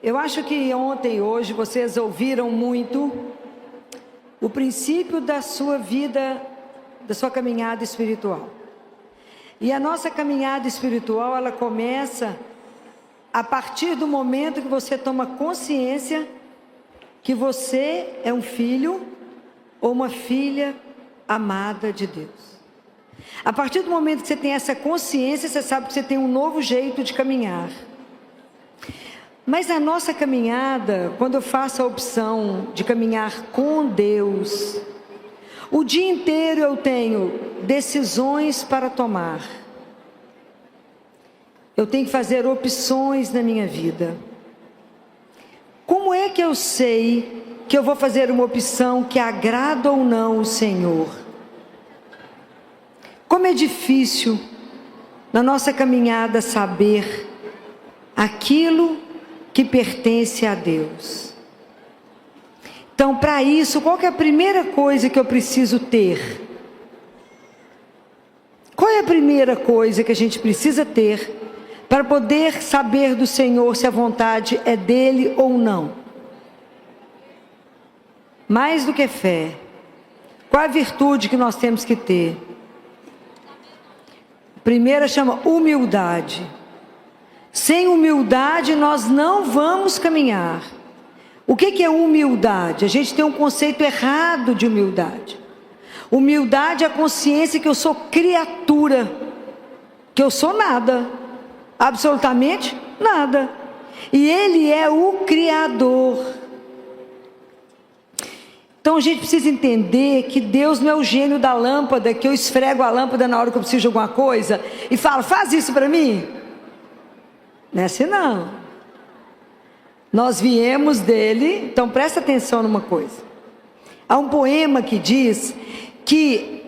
Eu acho que ontem e hoje vocês ouviram muito o princípio da sua vida, da sua caminhada espiritual. E a nossa caminhada espiritual, ela começa a partir do momento que você toma consciência que você é um filho ou uma filha amada de Deus. A partir do momento que você tem essa consciência, você sabe que você tem um novo jeito de caminhar. Mas a nossa caminhada, quando eu faço a opção de caminhar com Deus, o dia inteiro eu tenho decisões para tomar. Eu tenho que fazer opções na minha vida. Como é que eu sei que eu vou fazer uma opção que agrada ou não o Senhor? Como é difícil na nossa caminhada saber aquilo que pertence a Deus. Então, para isso, qual que é a primeira coisa que eu preciso ter? Qual é a primeira coisa que a gente precisa ter para poder saber do Senhor se a vontade é dele ou não? Mais do que fé. Qual a virtude que nós temos que ter? A primeira chama humildade. Sem humildade nós não vamos caminhar. O que é humildade? A gente tem um conceito errado de humildade. Humildade é a consciência que eu sou criatura, que eu sou nada, absolutamente nada. E Ele é o Criador. Então a gente precisa entender que Deus não é o gênio da lâmpada, que eu esfrego a lâmpada na hora que eu preciso de alguma coisa e falo, faz isso para mim. Não é assim não. Nós viemos dele, então presta atenção numa coisa. Há um poema que diz que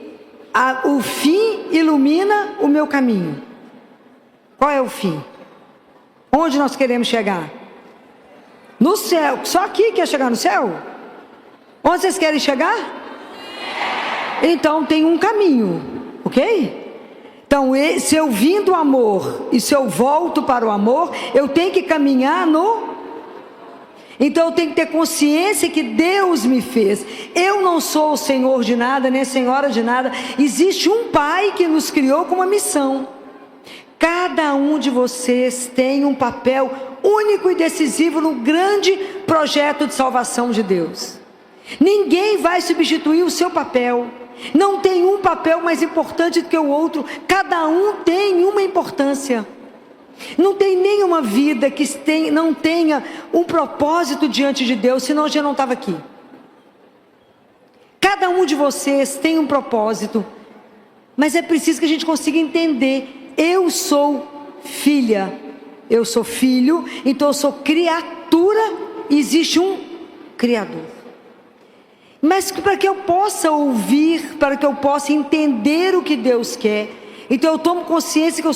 o fim ilumina o meu caminho. Qual é o fim? Onde nós queremos chegar? No céu. Só aqui quer chegar no céu? Onde vocês querem chegar? Então tem um caminho, ok? Então, se eu vim do amor e se eu volto para o amor, eu tenho que caminhar no... Então eu tenho que ter consciência que Deus me fez. Eu não sou o Senhor de nada, nem a Senhora de nada. Existe um Pai que nos criou com uma missão. Cada um de vocês tem um papel único e decisivo no grande projeto de salvação de Deus. Ninguém vai substituir o seu papel. Não tem um papel mais importante do que o outro. Cada um tem uma importância. Não tem nenhuma vida que não tenha um propósito diante de Deus, senão eu já não estava aqui. Cada um de vocês tem um propósito, mas é preciso que a gente consiga entender. Eu sou filha, eu sou filho, então eu sou criatura e existe um Criador. Mas para que eu possa ouvir, para que eu possa entender o que Deus quer, então eu tomo consciência que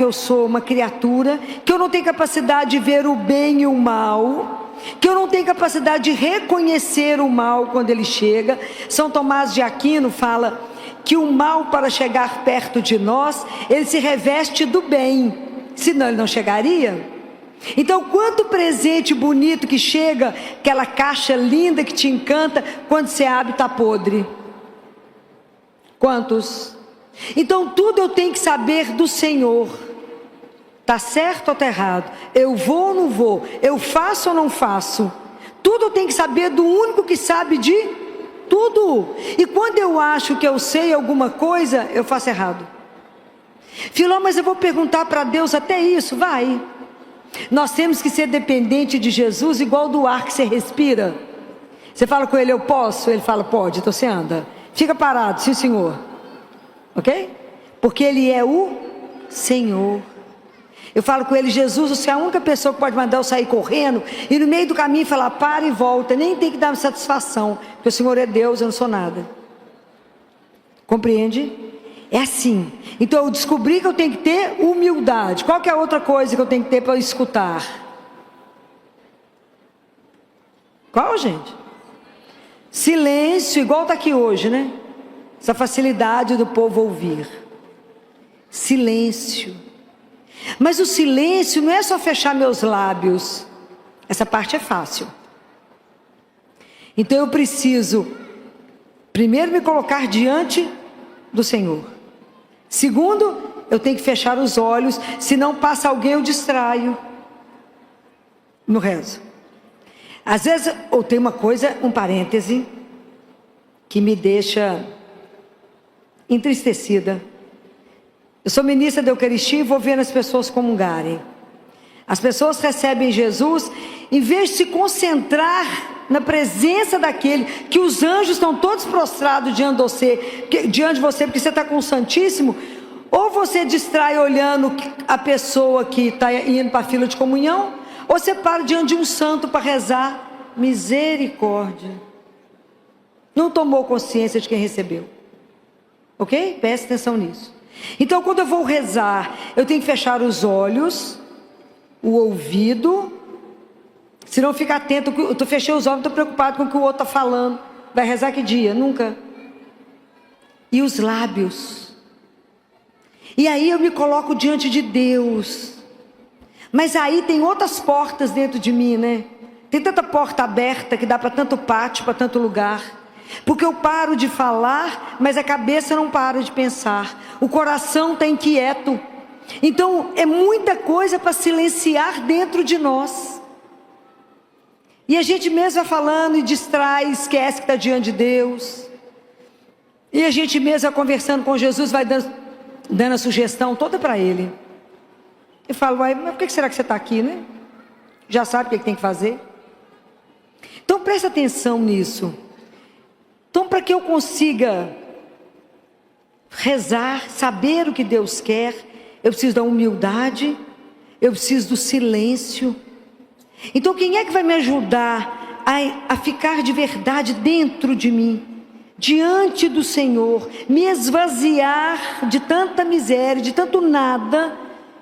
eu sou uma criatura, que eu não tenho capacidade de ver o bem e o mal, que eu não tenho capacidade de reconhecer o mal quando ele chega. São Tomás de Aquino fala que o mal, para chegar perto de nós, ele se reveste do bem, senão ele não chegaria. Então, quanto presente bonito que chega, aquela caixa linda que te encanta, quando você abre está podre. Quantos? Então tudo eu tenho que saber do Senhor. Está certo ou está errado? Eu vou ou não vou? Eu faço ou não faço? Tudo eu tenho que saber do único que sabe de tudo. E quando eu acho que eu sei alguma coisa, eu faço errado. Filó, mas eu vou perguntar para Deus até isso? Vai. Nós temos que ser dependente de Jesus, igual do ar que você respira. Você fala com ele, eu posso? Ele fala, pode, então você anda. Fica parado, sim senhor. Ok? Porque ele é o Senhor. Eu falo com ele, Jesus, você é a única pessoa que pode mandar eu sair correndo e no meio do caminho falar, para e volta. Nem tem que dar satisfação, porque o Senhor é Deus, eu não sou nada. Compreende? É assim. Então eu descobri que eu tenho que ter humildade. Qual que é a outra coisa que eu tenho que ter para escutar? Qual, gente? Silêncio, igual está aqui hoje, né? Essa facilidade do povo ouvir. Silêncio. Mas o silêncio não é só fechar meus lábios. Essa parte é fácil. Então eu preciso, primeiro, me colocar diante do Senhor. Segundo, eu tenho que fechar os olhos, senão passa alguém, eu distraio no rezo. Às vezes, ou tem uma coisa, um parêntese, que me deixa entristecida. Eu sou ministra da Eucaristia e vou vendo as pessoas comungarem. As pessoas recebem Jesus, em vez de se concentrar na presença daquele, que os anjos estão todos prostrados diante de você, porque você está com o Santíssimo, ou você distrai olhando a pessoa que está indo para a fila de comunhão, ou você para diante de um santo para rezar. Misericórdia. Não tomou consciência de quem recebeu. Ok? Preste atenção nisso. Então, quando eu vou rezar, eu tenho que fechar os olhos, o ouvido, se não ficar atento, eu fechei os olhos, estou preocupado com o que o outro está falando. Vai rezar que dia? Nunca. E os lábios. E aí eu me coloco diante de Deus. Mas aí tem outras portas dentro de mim, né? Tem tanta porta aberta que dá para tanto pátio, para tanto lugar. Porque eu paro de falar, mas a cabeça não para de pensar. O coração está inquieto. Então é muita coisa para silenciar dentro de nós. E a gente mesmo vai falando e distrai, esquece que está diante de Deus. E a gente mesmo vai conversando com Jesus, vai dando a sugestão toda para Ele. Eu falo, mas por que será que você está aqui, né? Já sabe o que tem que fazer? Então presta atenção nisso. Então, para que eu consiga rezar, saber o que Deus quer, eu preciso da humildade, eu preciso do silêncio. Então, quem é que vai me ajudar a ficar de verdade dentro de mim, diante do Senhor, me esvaziar de tanta miséria, de tanto nada,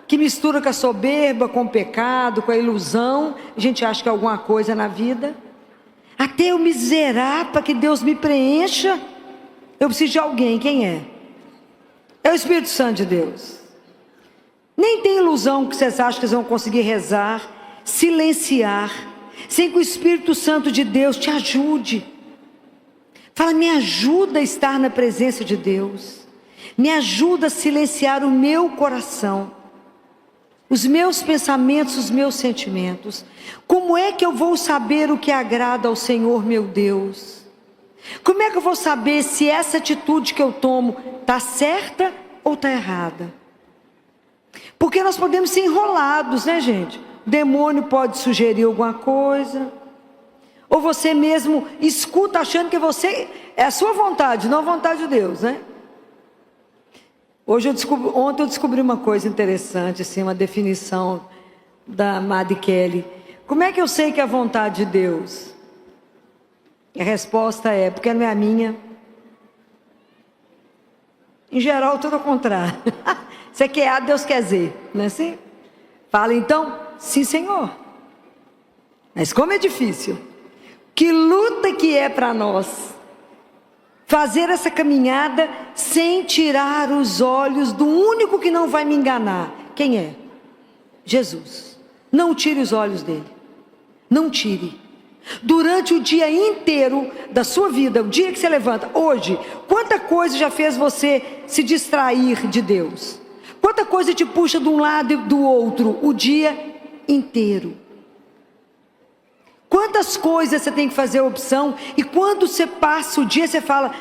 que mistura com a soberba, com o pecado, com a ilusão? A gente acha que é alguma coisa na vida. Até eu me zerar para que Deus me preencha, eu preciso de alguém. Quem é? É o Espírito Santo de Deus. Nem tem ilusão que vocês acham que vocês vão conseguir rezar, silenciar, sem que o Espírito Santo de Deus te ajude. Fala, me ajuda a estar na presença de Deus, me ajuda a silenciar o meu coração, os meus pensamentos, os meus sentimentos. Como é que eu vou saber o que agrada ao Senhor meu Deus? Como é que eu vou saber se essa atitude que eu tomo está certa ou está errada? Porque nós podemos ser enrolados, né, gente? O demônio pode sugerir alguma coisa, ou você mesmo escuta achando que você é a sua vontade, não a vontade de Deus, né? Ontem eu descobri uma coisa interessante, assim, uma definição da Madre Kelly. Como é que eu sei que é a vontade de Deus? A resposta é, porque não é a minha. Em geral, tudo ao contrário. Você quer A, Deus quer Z, não é assim? Fala então, sim, Senhor. Mas como é difícil. Que luta que é para nós fazer essa caminhada sem tirar os olhos do único que não vai me enganar. Quem é? Jesus. Não tire os olhos dele. Não tire. Durante o dia inteiro da sua vida, o dia que você levanta, hoje, quanta coisa já fez você se distrair de Deus? Quanta coisa te puxa de um lado e do outro o dia inteiro? Quantas coisas você tem que fazer opção, e quando você passa o dia, você fala,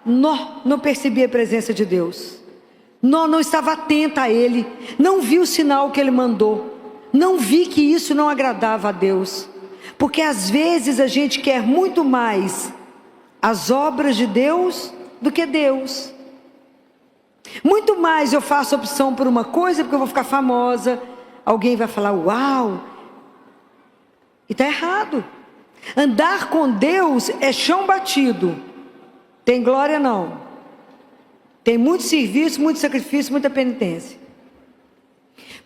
não percebi a presença de Deus, não estava atenta a Ele, não vi o sinal que Ele mandou, não vi que isso não agradava a Deus. Porque às vezes a gente quer muito mais as obras de Deus do que Deus. Muito mais eu faço opção por uma coisa porque eu vou ficar famosa, alguém vai falar, uau, e está errado. Andar com Deus é chão batido. Tem glória não. Tem muito serviço, muito sacrifício, muita penitência.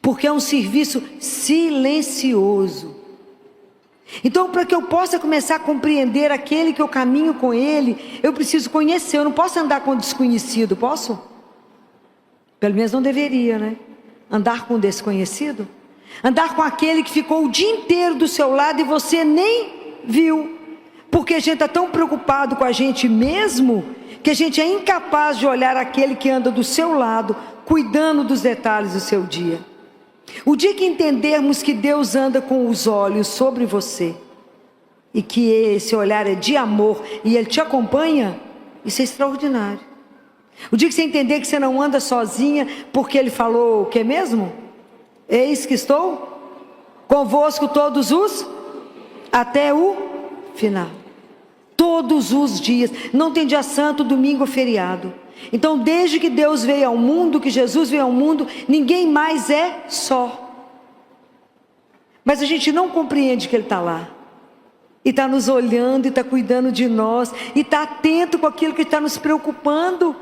Porque é um serviço silencioso. Então, para que eu possa começar a compreender aquele que eu caminho com ele, eu preciso conhecer. Eu não posso andar com desconhecido, posso? Pelo menos não deveria, né? Andar com um desconhecido? Andar com aquele que ficou o dia inteiro do seu lado e você nem viu? Porque a gente está tão preocupado com a gente mesmo, que a gente é incapaz de olhar aquele que anda do seu lado, cuidando dos detalhes do seu dia. O dia que entendermos que Deus anda com os olhos sobre você, e que esse olhar é de amor, e Ele te acompanha, isso é extraordinário. O dia que você entender que você não anda sozinha, porque Ele falou o que mesmo? Eis que estou convosco todos os, até o final. Todos os dias, não tem dia santo, domingo ou feriado. Então desde que Deus veio ao mundo, que Jesus veio ao mundo, ninguém mais é só. Mas a gente não compreende que Ele está lá, e está nos olhando, e está cuidando de nós, e está atento com aquilo que está nos preocupando.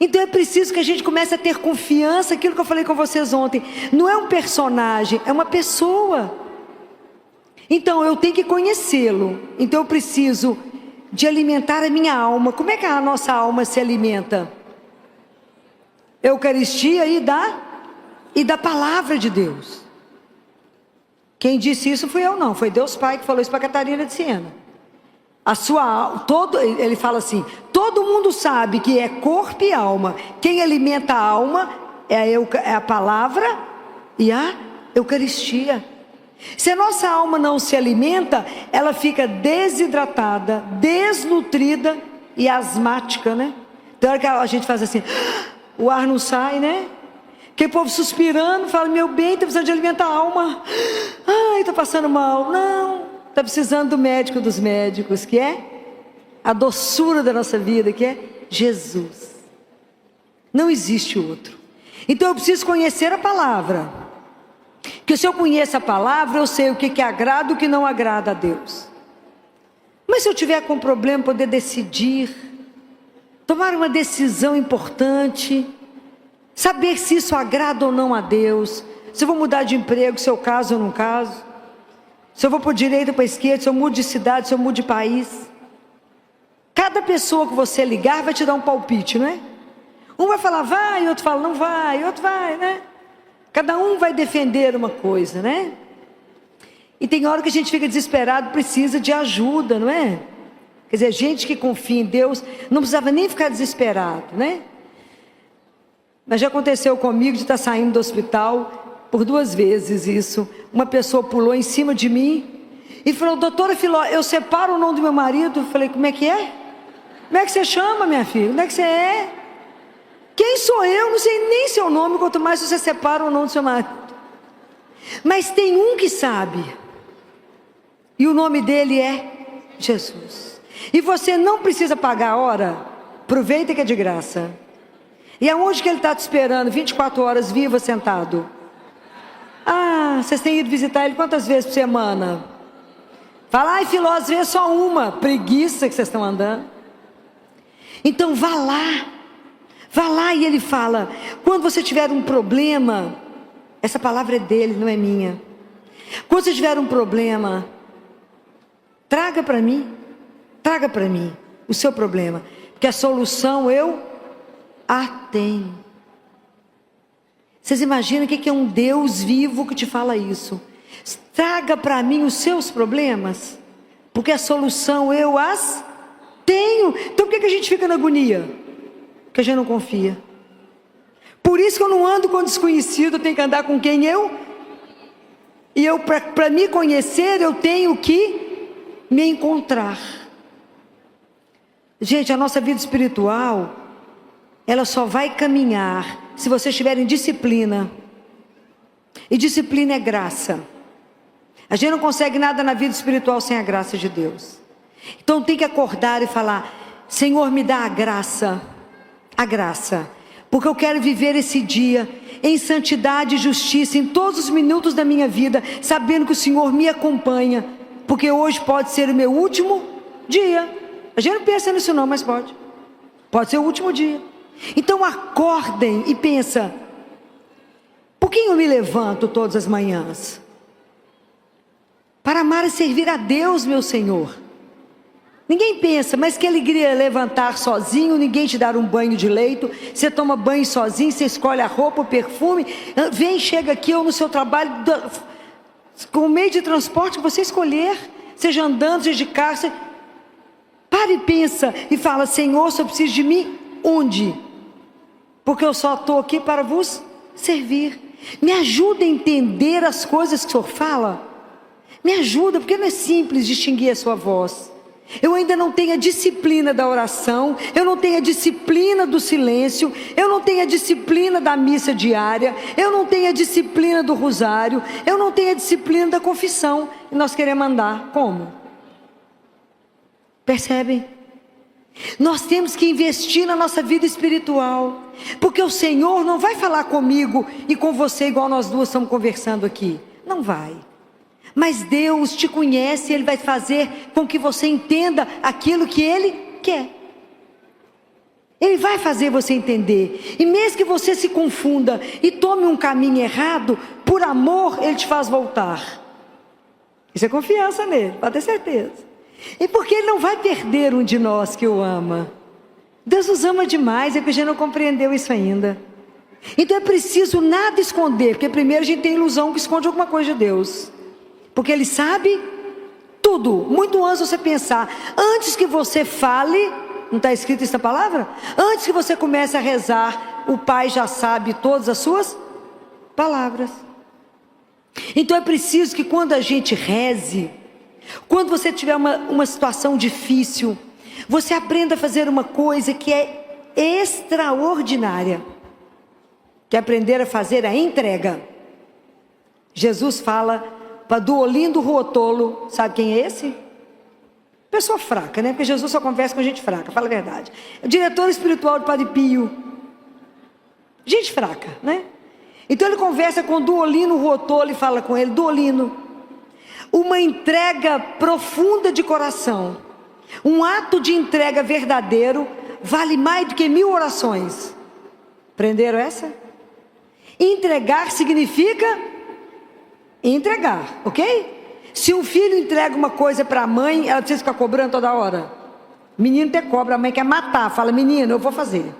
Então é preciso que a gente comece a ter confiança, aquilo que eu falei com vocês ontem, não é um personagem, é uma pessoa. Então eu tenho que conhecê-lo, então eu preciso de alimentar a minha alma. Como é que a nossa alma se alimenta? Eucaristia e da palavra de Deus. Quem disse isso fui eu não, foi Deus Pai que falou isso para Catarina de Siena. Ele fala assim, todo mundo sabe que é corpo e alma. Quem alimenta a alma é a palavra e a Eucaristia. Se a nossa alma não se alimenta, ela fica desidratada, desnutrida e asmática, né? Então hora que a gente faz assim, o ar não sai, né? Que o povo suspirando, fala, meu bem, está precisando de alimentar a alma. Ai, estou passando mal. Não, está precisando do médico dos médicos, que é a doçura da nossa vida, que é Jesus. Não existe outro. Então eu preciso conhecer a palavra. Porque se eu conheço a palavra, eu sei o que agrada e o que não agrada a Deus. Mas se eu tiver com problema, poder decidir, tomar uma decisão importante, saber se isso agrada ou não a Deus, se eu vou mudar de emprego, se eu caso ou não caso, se eu vou para a direita ou para a esquerda, se eu mudo de cidade, se eu mudo de país. Cada pessoa que você ligar vai te dar um palpite, não é? Um vai falar vai, outro fala não vai, outro vai, né? Cada um vai defender uma coisa, né? E tem hora que a gente fica desesperado, precisa de ajuda, não é? Quer dizer, gente que confia em Deus não precisava nem ficar desesperado, né? Mas já aconteceu comigo de estar saindo do hospital por 2 vezes isso. Uma pessoa pulou em cima de mim e falou, doutora Filó, eu separo o nome do meu marido. Eu falei, como é que é? Como é que você chama, minha filha? Onde é que você é? Quem sou eu? Não sei nem seu nome, quanto mais você separa o nome do seu marido. Mas tem um que sabe, e o nome dele é Jesus. E você não precisa pagar a hora, aproveita que é de graça. E aonde que ele está te esperando? 24 horas viva, sentado. Ah, vocês têm ido visitar ele quantas vezes por semana? Fala, ai Filó, às vezes só uma. Preguiça que vocês estão andando. Então vá lá e ele fala, quando você tiver um problema, essa palavra é dele, não é minha. Quando você tiver um problema, traga para mim o seu problema, porque a solução eu a tenho. Vocês imaginam o que é um Deus vivo que te fala isso? Traga para mim os seus problemas, porque a solução eu as tenho. Então por que a gente fica na agonia? Porque a gente não confia. Por isso que eu não ando com desconhecido, eu tenho que andar com quem e eu para me conhecer, eu tenho que me encontrar. Gente, a nossa vida espiritual, ela só vai caminhar se vocês tiverem disciplina. E disciplina é graça. A gente não consegue nada na vida espiritual sem a graça de Deus. Então tem que acordar e falar, Senhor, me dá a graça, porque eu quero viver esse dia em santidade e justiça, em todos os minutos da minha vida, sabendo que o Senhor me acompanha, porque hoje pode ser o meu último dia. A gente não pensa nisso não, mas pode ser o último dia. Então acordem e pensa, por que eu me levanto todas as manhãs? Para amar e servir a Deus, meu Senhor. Ninguém pensa, mas que alegria levantar sozinho, ninguém te dar um banho de leito, você toma banho sozinho, você escolhe a roupa, o perfume, vem, chega aqui ou no seu trabalho, com o meio de transporte que você escolher, seja andando, seja de carro, para e pensa e fala: Senhor, se eu preciso de mim, onde? Porque eu só estou aqui para vos servir. Me ajuda a entender as coisas que o Senhor fala. Me ajuda, porque não é simples distinguir a sua voz. Eu ainda não tenho a disciplina da oração, eu não tenho a disciplina do silêncio, eu não tenho a disciplina da missa diária, eu não tenho a disciplina do rosário, eu não tenho a disciplina da confissão. E nós queremos andar como? Percebem? Nós temos que investir na nossa vida espiritual, porque o Senhor não vai falar comigo e com você igual nós duas estamos conversando aqui. Não vai. Mas Deus te conhece, Ele vai fazer com que você entenda aquilo que Ele quer. Ele vai fazer você entender. E mesmo que você se confunda e tome um caminho errado, por amor Ele te faz voltar. Isso é confiança nele, pode ter certeza. E porque Ele não vai perder um de nós que o ama. Deus nos ama demais, é que a gente não compreendeu isso ainda. Então é preciso nada esconder, porque primeiro a gente tem ilusão que esconde alguma coisa de Deus. Porque Ele sabe tudo, muito antes de você pensar. Antes que você fale, não está escrito essa palavra? Antes que você comece a rezar, o Pai já sabe todas as suas palavras. Então é preciso que quando a gente reze, quando você tiver uma situação difícil, você aprenda a fazer uma coisa que é extraordinária, que é aprender a fazer a entrega. Jesus fala para do olhinho do ruotolo, sabe quem é esse? Pessoa fraca, né? Porque Jesus só conversa com gente fraca, fala a verdade. O diretor espiritual do Padre Pio, gente fraca, né? Então ele conversa com Duolino Ruotolo e fala com ele: Duolino, uma entrega profunda de coração, um ato de entrega verdadeiro, vale mais do que 1000 orações. Prenderam essa? Entregar significa entregar, ok? Se um filho entrega uma coisa para a mãe, ela precisa ficar cobrando toda hora. Menino até cobra, a mãe quer matar, fala: menino, eu vou fazer. Não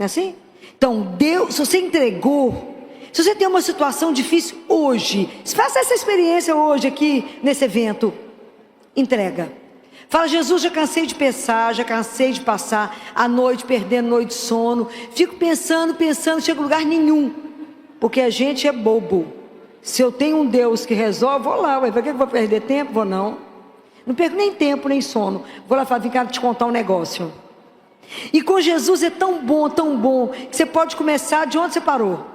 é assim? Então Deus, se você entregou, se você tem uma situação difícil hoje, faça essa experiência hoje aqui nesse evento, entrega. Fala: Jesus, já cansei de pensar, já cansei de passar a noite perdendo noite de sono, fico pensando, chego a lugar nenhum, porque a gente é bobo. Se eu tenho um Deus que resolve, vou lá, para que eu vou perder tempo? Vou não perco nem tempo, nem sono, vou lá falar: vem cá te contar um negócio. E com Jesus é tão bom, que você pode começar de onde você parou.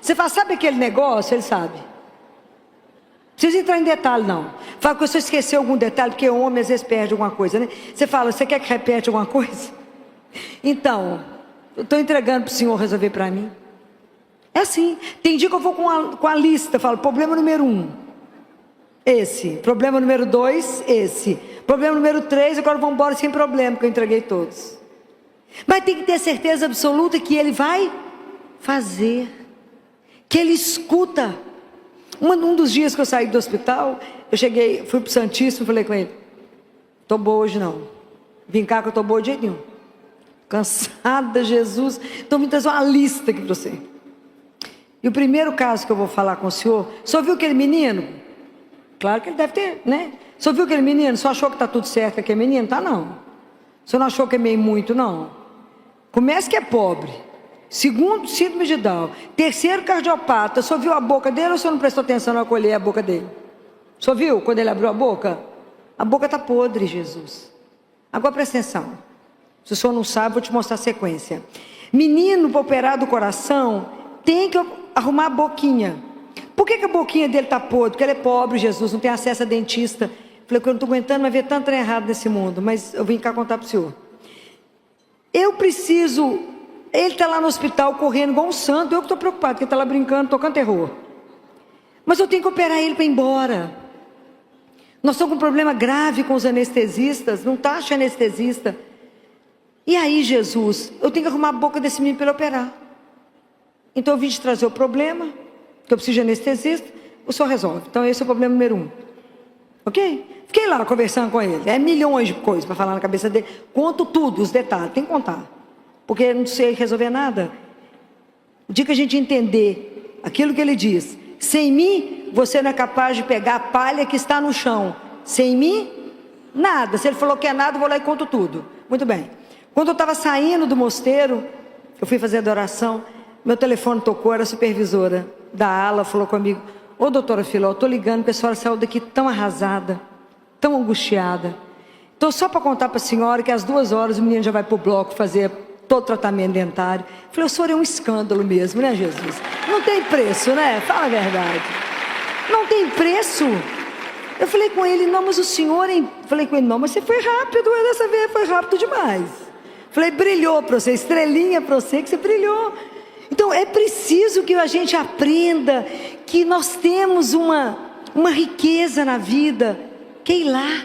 Você fala: sabe aquele negócio? Ele sabe. Não precisa entrar em detalhe não. Fala que você esqueceu algum detalhe, porque o homem às vezes perde alguma coisa, né? Você fala: você quer que repete alguma coisa? Então, eu estou entregando para o Senhor resolver para mim. É assim. Tem dia que eu vou com a lista, falo: problema número 1, esse. Problema número 2, esse. Problema número 3, agora vamos embora sem problema, porque eu entreguei todos. Mas tem que ter certeza absoluta que Ele vai fazer, que Ele escuta. Um dos dias que eu saí do hospital, eu cheguei, fui para o Santíssimo, falei com ele: estou boa hoje não, vim cá que eu estou boa de jeito nenhum, cansada, Jesus, então me traz uma lista aqui para você. E o primeiro caso que eu vou falar com o senhor viu aquele menino? Claro que ele deve ter, né? O senhor viu aquele menino? Só achou que está tudo certo aquele menino? Tá não. O senhor não achou que é meio muito não? Começa que é pobre. Segundo, síndrome de Down. Terceiro, cardiopata. O senhor viu a boca dele ou o senhor não prestou atenção na colher a boca dele? O senhor viu quando ele abriu a boca? A boca está podre, Jesus. Agora presta atenção. Se o senhor não sabe, vou te mostrar a sequência. Menino para operar do coração tem que arrumar a boquinha. Por que a boquinha dele está podre? Porque ele é pobre, Jesus, não tem acesso a dentista. Falei que eu não estou aguentando mais ver tanto trem errado nesse mundo, mas eu vim cá contar para o senhor. Eu preciso... Ele está lá no hospital correndo igual um santo. Eu que estou preocupado, porque ele está lá brincando, tocando terror. Mas eu tenho que operar ele para ir embora. Nós estamos com um problema grave com os anestesistas. Não está achando anestesista. E aí, Jesus, eu tenho que arrumar a boca desse menino para ele operar. Então eu vim te trazer o problema, que eu preciso de anestesista. O senhor resolve. Então esse é o problema número 1. Ok? Fiquei lá conversando com ele. É milhões de coisas para falar na cabeça dele. Conto tudo, os detalhes. Tem que contar. Porque não sei resolver nada. O dia que a gente entender aquilo que ele diz. Sem mim, você não é capaz de pegar a palha que está no chão. Sem mim, nada. Se ele falou que é nada, eu vou lá e conto tudo. Muito bem. Quando eu estava saindo do mosteiro, eu fui fazer adoração. Meu telefone tocou, era a supervisora da ala, falou comigo: ô doutora Filó, eu estou ligando porque a senhora saiu daqui tão arrasada, tão angustiada. Então, só para contar para a senhora que às 2 horas o menino já vai para o bloco fazer todo o tratamento dentário. Eu falei: o senhor é um escândalo mesmo, né, Jesus? Não tem preço, né? Fala a verdade. Não tem preço. Eu falei com ele: não, mas o senhor... Falei com ele: não, mas você foi rápido, dessa vez foi rápido demais. Falei: brilhou para você, estrelinha para você, que você brilhou. Então, é preciso que a gente aprenda que nós temos uma riqueza na vida, que é ir lá.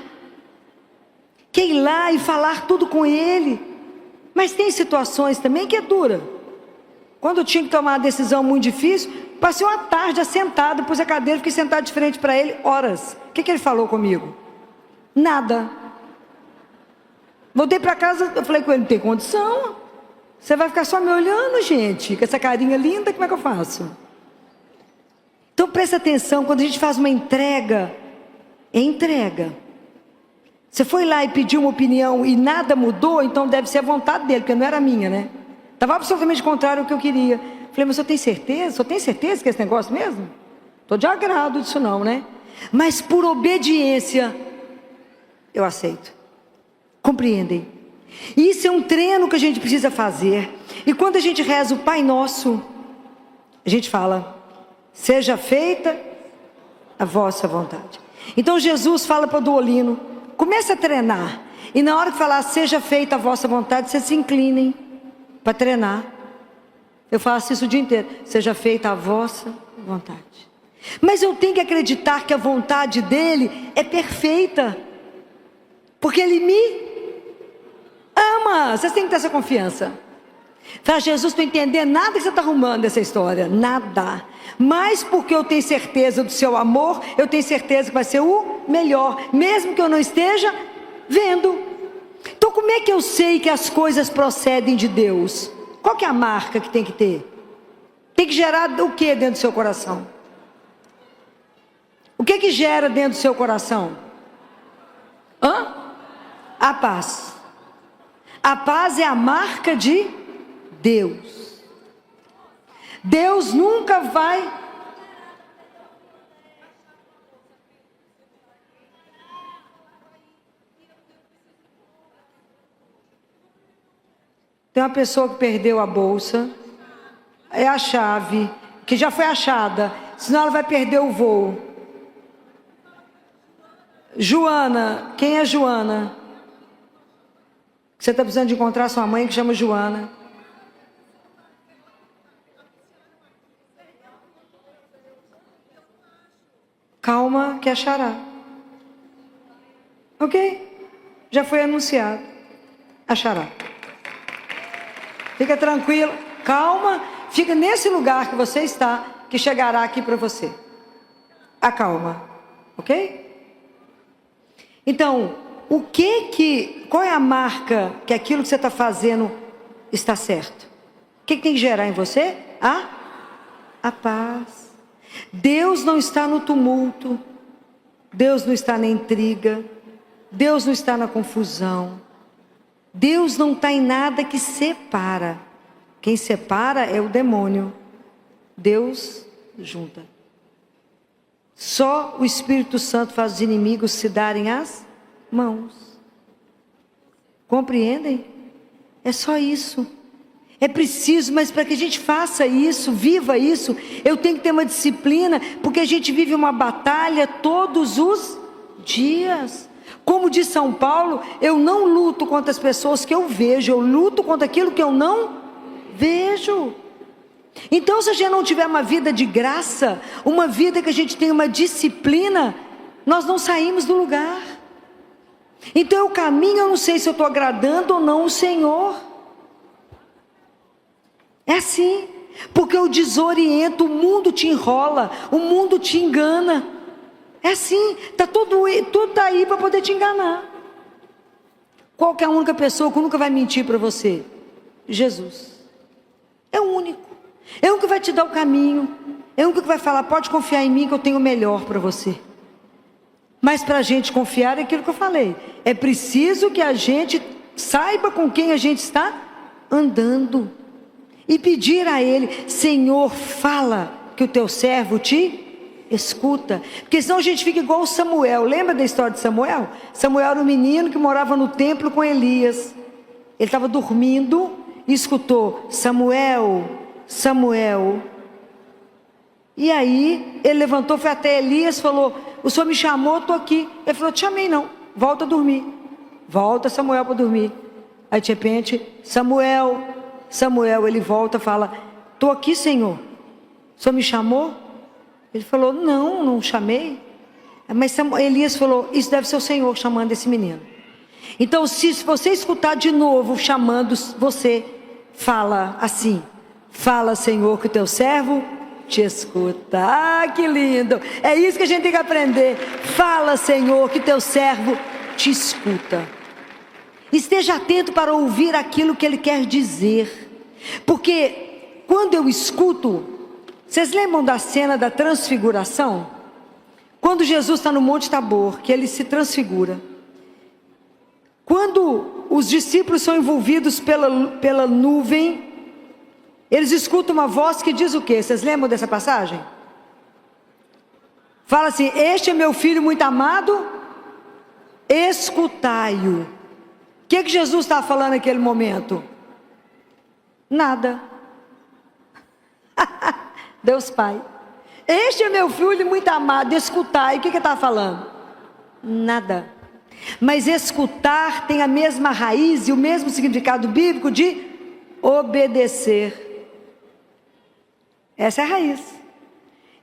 Que é ir lá e falar tudo com ele. Mas tem situações também que é dura. Quando eu tinha que tomar uma decisão muito difícil, passei uma tarde assentado, pus a cadeira, fiquei sentado de frente para ele, horas. O que ele falou comigo? Nada. Voltei para casa, eu falei com ele: não tem condição. Você vai ficar só me olhando, gente, com essa carinha linda, como é que eu faço? Então presta atenção, quando a gente faz uma entrega, é entrega. Você foi lá e pediu uma opinião e nada mudou, então deve ser a vontade dele, porque não era minha, né? Estava absolutamente contrário ao que eu queria. Falei: mas o senhor tem certeza? O senhor tem certeza que é esse negócio mesmo? Estou de agrado disso não, né? Mas por obediência, eu aceito. Compreendem? Isso é um treino que a gente precisa fazer. E quando a gente reza o Pai Nosso, a gente fala: seja feita a vossa vontade. Então Jesus fala para o Duolino: comece a treinar. E na hora que falar seja feita a vossa vontade, vocês se inclinem para treinar. Eu faço isso o dia inteiro: seja feita a vossa vontade. Mas eu tenho que acreditar que a vontade dele é perfeita, porque ele me ama. Vocês têm que ter essa confiança. Fala: Jesus, estou entendendo nada que você está arrumando dessa história. Nada. Mas porque eu tenho certeza do seu amor, eu tenho certeza que vai ser o melhor, mesmo que eu não esteja vendo. Então como é que eu sei que as coisas procedem de Deus? Qual que é a marca que tem que ter? Tem que gerar o que dentro do seu coração? O que gera dentro do seu coração? A paz. A paz é a marca de Deus. Deus nunca vai... Tem uma pessoa que perdeu a bolsa, é a chave, que já foi achada, senão ela vai perder o voo. Joana, quem é Joana? Você está precisando de encontrar sua mãe, que chama Joana. Calma, que achará. Ok? Já foi anunciado. Achará. Fica tranquilo, calma, fica nesse lugar que você está, que chegará aqui para você. Acalma, ok? Então, qual é a marca que aquilo que você está fazendo está certo? O que tem que gerar em você? A paz. Deus não está no tumulto, Deus não está na intriga, Deus não está na confusão. Deus não está em nada que separa. Quem separa é o demônio. Deus junta. Só o Espírito Santo faz os inimigos se darem as mãos. Compreendem? É só isso. É preciso, mas para que a gente faça isso, viva isso, eu tenho que ter uma disciplina, porque a gente vive uma batalha todos os dias. Como diz São Paulo, eu não luto contra as pessoas que eu vejo, eu luto contra aquilo que eu não vejo. Então, se a gente não tiver uma vida de graça, uma vida que a gente tem uma disciplina, nós não saímos do lugar. Então eu caminho, eu não sei se eu estou agradando ou não o Senhor. É assim, porque eu desoriento, o mundo te enrola, o mundo te engana. É assim, tudo tá aí para poder te enganar. Qual que é a única pessoa que nunca vai mentir para você? Jesus. É o único. É o único que vai te dar o caminho. É o único que vai falar, pode confiar em mim que eu tenho o melhor para você. Mas para a gente confiar é aquilo que eu falei. É preciso que a gente saiba com quem a gente está andando. E pedir a Ele, Senhor, fala que o teu servo te escuta. Porque senão a gente fica igual o Samuel. Lembra da história de Samuel? Samuel era um menino que morava no templo com Elias. Ele estava dormindo e escutou, Samuel, Samuel. E aí ele levantou, foi até Elias, falou, o senhor me chamou, estou aqui. Ele falou, te chamei não, volta a dormir. Volta Samuel para dormir. Aí de repente, Samuel, Samuel, ele volta e fala, estou aqui, Senhor, o senhor me chamou? Ele falou, não chamei. Mas Elias falou, isso deve ser o Senhor chamando esse menino. Então se você escutar de novo chamando você, fala assim, fala Senhor que o teu servo te escuta. Ah, que lindo, é isso que a gente tem que aprender. Fala Senhor que teu servo te escuta. Esteja atento para ouvir aquilo que Ele quer dizer. Porque quando eu escuto, vocês lembram da cena da transfiguração? Quando Jesus está no Monte Tabor, que Ele se transfigura. Quando os discípulos são envolvidos pela nuvem, eles escutam uma voz que diz o quê? Vocês lembram dessa passagem? Fala assim, este é meu filho muito amado, escutai-o. O que Jesus estava falando naquele momento? Nada. Deus Pai, este é meu filho muito amado, escutai. O que ele estava falando? Nada. Mas escutar tem a mesma raiz e o mesmo significado bíblico de obedecer. Essa é a raiz.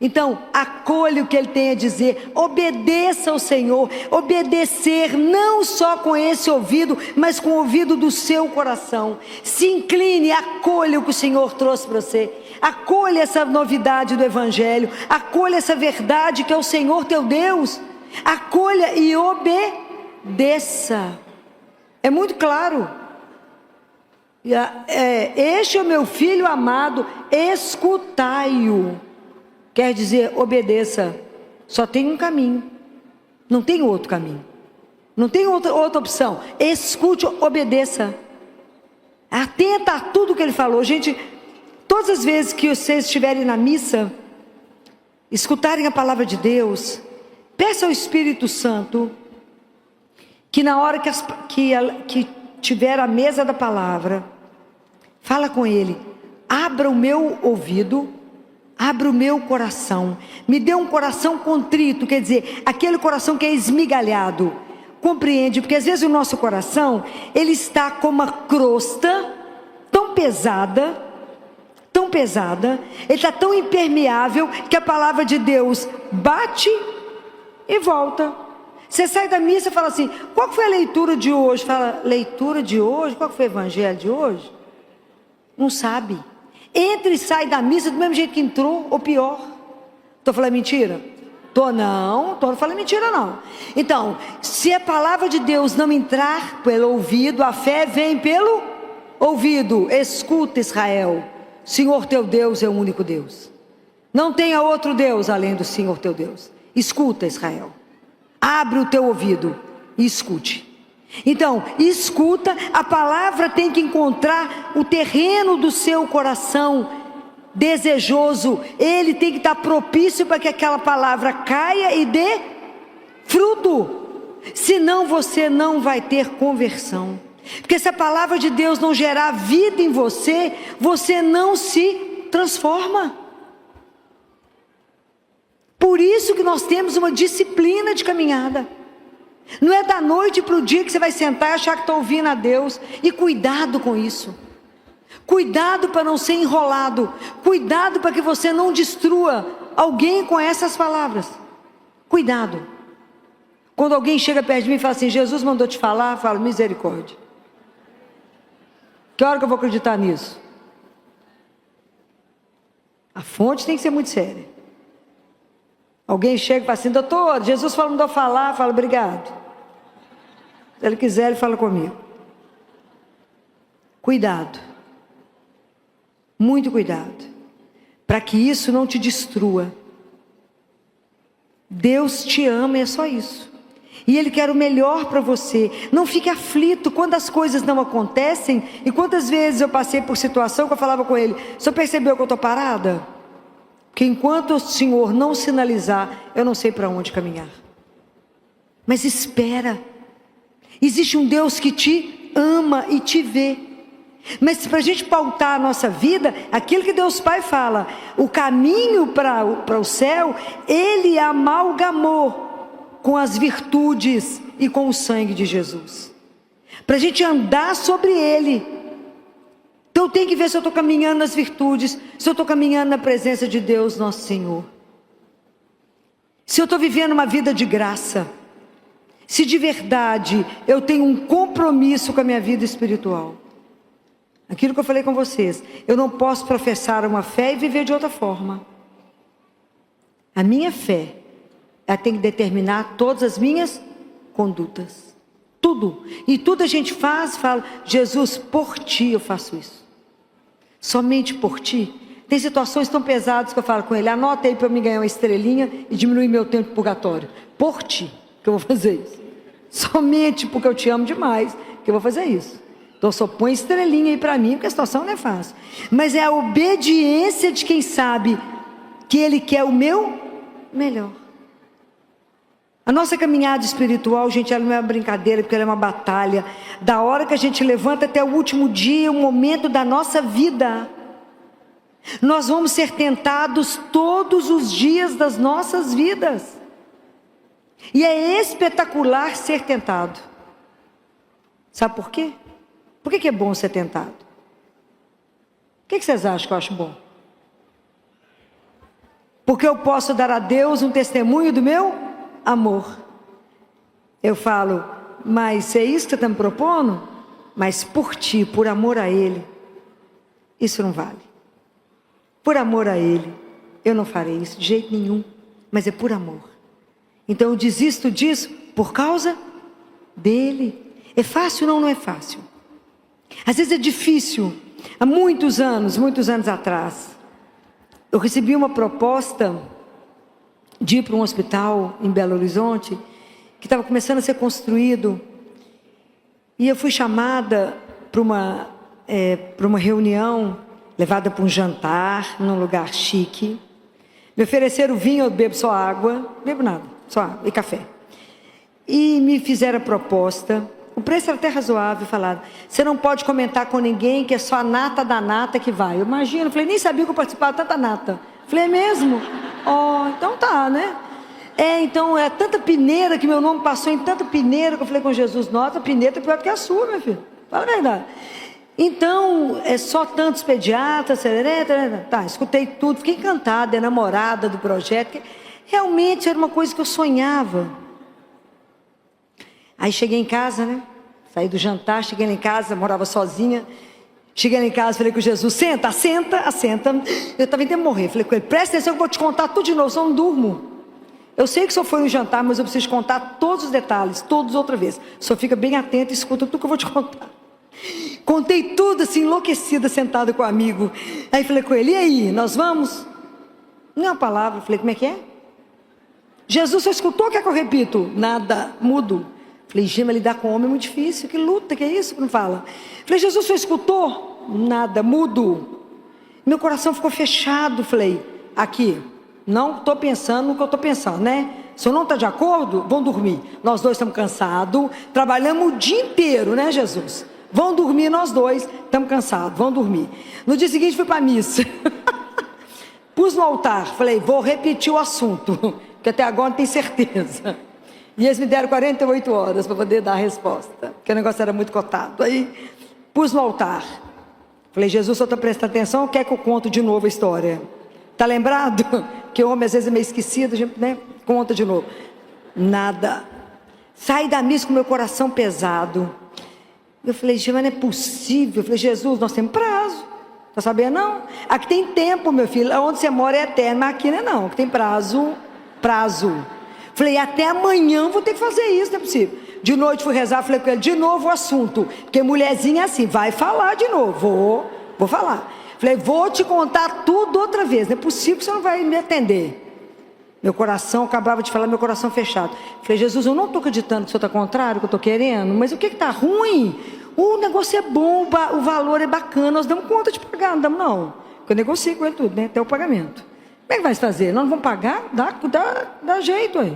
Então, acolha o que Ele tem a dizer, obedeça ao Senhor. Obedecer não só com esse ouvido, mas com o ouvido do seu coração. Se incline, acolha o que o Senhor trouxe para você. Acolha essa novidade do Evangelho. Acolha essa verdade que é o Senhor teu Deus. Acolha e obedeça. É muito claro. Este é o meu filho amado, escutai-o. Quer dizer, obedeça. Só tem um caminho. Não tem outro caminho. Não tem outra opção. Escute, obedeça. Atenta a tudo que Ele falou. Gente, todas as vezes que vocês estiverem na missa, escutarem a palavra de Deus, peça ao Espírito Santo que na hora que tiver a mesa da palavra, fala com Ele, abra o meu ouvido, abra o meu coração, me dê um coração contrito, quer dizer, aquele coração que é esmigalhado, compreende? Porque às vezes o nosso coração, ele está com uma crosta tão pesada, ele está tão impermeável, que a palavra de Deus bate e volta. Você sai da missa e fala assim, qual foi a leitura de hoje? Fala, leitura de hoje? Qual foi o evangelho de hoje? Não sabe. Entra e sai da missa do mesmo jeito que entrou, ou pior. Estou falando mentira? Não falando mentira não. Então, se a palavra de Deus não entrar pelo ouvido, a fé vem pelo ouvido. Escuta, Israel, Senhor teu Deus é o único Deus. Não tenha outro Deus além do Senhor teu Deus. Escuta, Israel. Abre o teu ouvido e escute. Então, escuta, a palavra tem que encontrar o terreno do seu coração desejoso. Ele tem que estar propício para que aquela palavra caia e dê fruto. Senão você não vai ter conversão. Porque se a palavra de Deus não gerar vida em você, você não se transforma. Por isso que nós temos uma disciplina de caminhada. Não é da noite para o dia que você vai sentar e achar que está ouvindo a Deus. E cuidado com isso. Cuidado para não ser enrolado. Cuidado para que você não destrua alguém com essas palavras. Cuidado. Quando alguém chega perto de mim e fala assim, Jesus mandou te falar, eu falo, misericórdia. Que hora que eu vou acreditar nisso? A fonte tem que ser muito séria. Alguém chega e fala assim: doutor, Jesus falou, não dá falar. Fala: obrigado. Se ele quiser, ele fala comigo. Cuidado. Muito cuidado. Para que isso não te destrua. Deus te ama e é só isso. E Ele quer o melhor para você. Não fique aflito quando as coisas não acontecem. E quantas vezes eu passei por situação que eu falava com Ele: o senhor percebeu que eu estou parada? Porque enquanto o Senhor não sinalizar, eu não sei para onde caminhar. Mas espera. Existe um Deus que te ama e te vê. Mas para a gente pautar a nossa vida, aquilo que Deus Pai fala, o caminho para o céu, Ele amalgamou com as virtudes e com o sangue de Jesus, para a gente andar sobre Ele. Então eu tenho que ver se eu estou caminhando nas virtudes, se eu estou caminhando na presença de Deus nosso Senhor, se eu estou vivendo uma vida de graça, se de verdade eu tenho um compromisso com a minha vida espiritual. Aquilo que eu falei com vocês, eu não posso professar uma fé e viver de outra forma. A minha fé, ela tem que determinar todas as minhas condutas. Tudo. E tudo a gente fala: Jesus, por ti eu faço isso. Somente por ti. Tem situações tão pesadas que eu falo com Ele: anota aí para eu me ganhar uma estrelinha e diminuir meu tempo de purgatório. Por ti que eu vou fazer isso. Somente porque eu te amo demais que eu vou fazer isso. Então só põe estrelinha aí para mim, porque a situação não é fácil. Mas é a obediência de quem sabe que Ele quer o meu melhor. A nossa caminhada espiritual, gente, ela não é uma brincadeira, porque ela é uma batalha. Da hora que a gente levanta até o último dia, o momento da nossa vida. Nós vamos ser tentados todos os dias das nossas vidas. E é espetacular ser tentado. Sabe por quê? Por que é bom ser tentado? O que vocês acham que eu acho bom? Porque eu posso dar a Deus um testemunho do meu amor. Eu falo: mas é isso que você está me propondo? Mas por ti, por amor a Ele, isso não vale. Por amor a Ele, eu não farei isso de jeito nenhum. Mas é por amor. Então eu desisto disso por causa dEle. É fácil? Não, não é fácil. Às vezes é difícil. Há muitos anos atrás, eu recebi uma proposta de ir para um hospital em Belo Horizonte, que estava começando a ser construído. E eu fui chamada para uma reunião, levada para um jantar, num lugar chique. Me ofereceram vinho, eu bebo só água, não bebo nada, só água e café. E me fizeram a proposta. O preço era até razoável. Falaram: você não pode comentar com ninguém, que é só a nata da nata que vai. Eu imagino, falei: nem sabia que eu participava de tanta nata. Falei: é mesmo? Então tá, né? Então é tanta peneira, que meu nome passou em tanta peneira, que eu falei com Jesus: nossa, a peneira é pior que a sua, meu filho. Fala a verdade. Então, é só tantos pediatras, tá, escutei tudo, fiquei encantada, enamorada do projeto, que realmente era uma coisa que eu sonhava. Aí cheguei em casa, né? Saí do jantar, cheguei lá em casa, morava sozinha. Cheguei lá em casa, falei com Jesus: senta. Eu estava tentando morrer. Falei com ele: presta atenção que eu vou te contar tudo de novo, só não durmo. Eu sei que o senhor foi no jantar, mas eu preciso contar todos os detalhes, todos outra vez. O senhor fica bem atento e escuta tudo que eu vou te contar. Contei tudo assim, enlouquecida, sentada com o amigo. Aí falei com ele: e aí, nós vamos? Nem uma palavra. Falei: como é que é? Jesus, você escutou o que é que eu repito? Nada, mudo. Falei: Gema, lidar com homem é muito difícil. Que luta, que é isso? Não fala. Falei: Jesus, você escutou? Nada, mudo. Meu coração ficou fechado. Falei: aqui, não estou pensando no que eu estou pensando, né? Se eu não está de acordo, vão dormir. Nós dois estamos cansados, trabalhamos o dia inteiro, né, Jesus? Vão dormir nós dois, estamos cansados, vão dormir. No dia seguinte fui para a missa. Pus no altar, falei: vou repetir o assunto, que até agora não tenho certeza. E eles me deram 48 horas para poder dar a resposta, porque o negócio era muito cotado. Aí pus no altar. Falei: Jesus, só está prestando atenção ou quer que eu conto de novo a história? Está lembrado? Que o homem às vezes é meio esquecido, né? Conta de novo. Nada. Saí da missa com meu coração pesado. Eu falei: Gema, não é possível. Eu falei: Jesus, nós temos prazo. Está sabendo? Não. Aqui tem tempo, meu filho. Onde você mora é eterno, mas aqui não é não. Aqui tem prazo prazo. Falei, até amanhã vou ter que fazer isso, não é possível. De noite fui rezar, falei com ele, de novo o assunto. Porque mulherzinha é assim, vai falar de novo. Vou falar. Falei, vou te contar tudo outra vez. Não é possível que você não vai me atender. Meu coração, acabava de falar, meu coração fechado. Falei, Jesus, eu não estou acreditando que o senhor está contrário, que eu estou querendo. Mas o que está ruim? O negócio é bom, o valor é bacana. Nós damos conta de pagar, não damos não. Porque eu negocio com ele tudo, né? Até o pagamento. Como é que vai fazer? Nós não vamos pagar? Dá jeito, ué.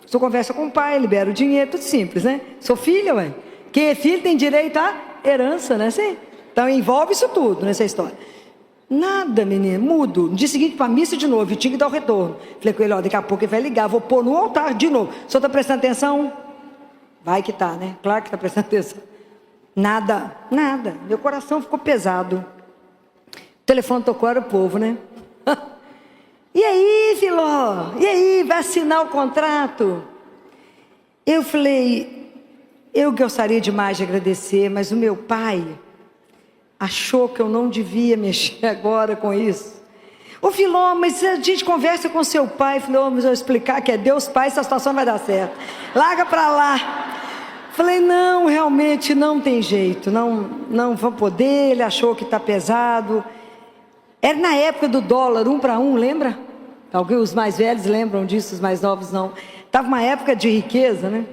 O senhor conversa com o pai, libera o dinheiro, tudo simples, né? Sou filha, ué. Quem é filho tem direito à herança, né? Assim? Então envolve isso tudo nessa história. Nada, menino, mudo. No dia seguinte, para a missa de novo, e tinha que dar o retorno. Falei com ele, ó, daqui a pouco ele vai ligar, vou pôr no altar de novo. O senhor está prestando atenção? Vai que tá, né? Claro que está prestando atenção. Nada. Meu coração ficou pesado. O telefone tocou, era o povo, né? E aí, Filó? E aí, vai assinar o contrato? Eu falei, eu gostaria demais de agradecer, mas o meu pai achou que eu não devia mexer agora com isso. Ô Filó, mas a gente conversa com seu pai. Falei, mas eu vou explicar que é Deus Pai, essa situação vai dar certo. Larga pra lá. Falei, não, realmente não tem jeito, não vou poder. Ele achou que está pesado. Era na época do dólar, 1 para 1, lembra? Alguém, os mais velhos lembram disso, os mais novos não. Estava uma época de riqueza, né?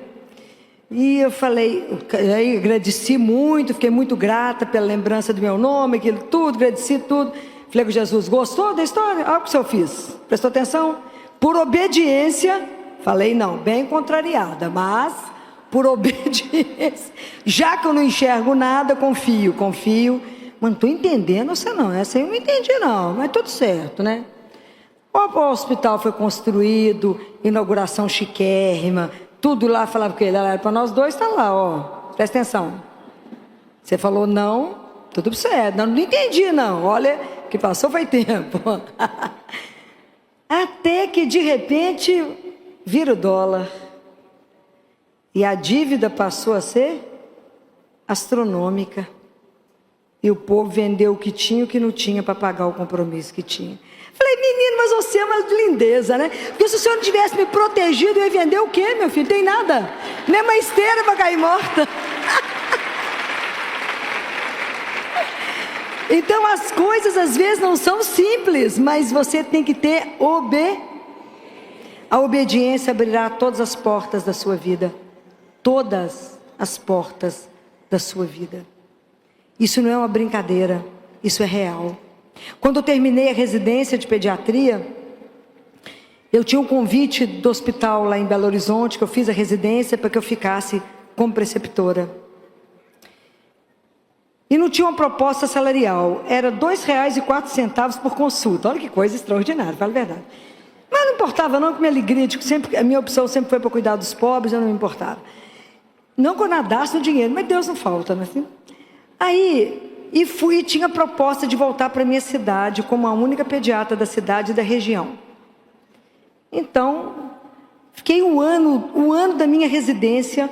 E eu falei, aí agradeci muito, fiquei muito grata pela lembrança do meu nome, aquilo tudo, agradeci tudo. Falei com Jesus, gostou da história? Olha o que o senhor fiz. Prestou atenção? Por obediência, falei não, bem contrariada, mas por obediência. Já que eu não enxergo nada, confio. Mas não estou entendendo essa não, essa eu não entendi não, mas tudo certo, né? O hospital foi construído, inauguração chiquérrima, tudo lá, falava com ele, era para nós dois, está lá, ó, presta atenção. Você falou não, tudo certo, não entendi não, olha, o que passou foi tempo. Até que de repente, vira o dólar, e a dívida passou a ser astronômica. E o povo vendeu o que tinha e o que não tinha para pagar o compromisso que tinha. Falei, menino, mas você é uma lindeza, né? Porque se o senhor não tivesse me protegido, eu ia vender o quê, meu filho? Tem nada. Nem uma esteira para cair morta. Então as coisas às vezes não são simples, mas você tem que ter a obediência abrirá todas as portas da sua vida. Todas as portas da sua vida. Isso não é uma brincadeira, isso é real. Quando eu terminei a residência de pediatria, eu tinha um convite do hospital lá em Belo Horizonte, que eu fiz a residência para que eu ficasse como preceptora. E não tinha uma proposta salarial, era R$ 2,04 por consulta. Olha que coisa extraordinária, fala a verdade. Mas não importava não, com minha alegria, a minha opção sempre foi para cuidar dos pobres, eu não me importava. Não que eu nadasse no dinheiro, mas Deus não falta, né? Aí, e tinha a proposta de voltar para a minha cidade, como a única pediatra da cidade e da região. Então, fiquei um ano da minha residência,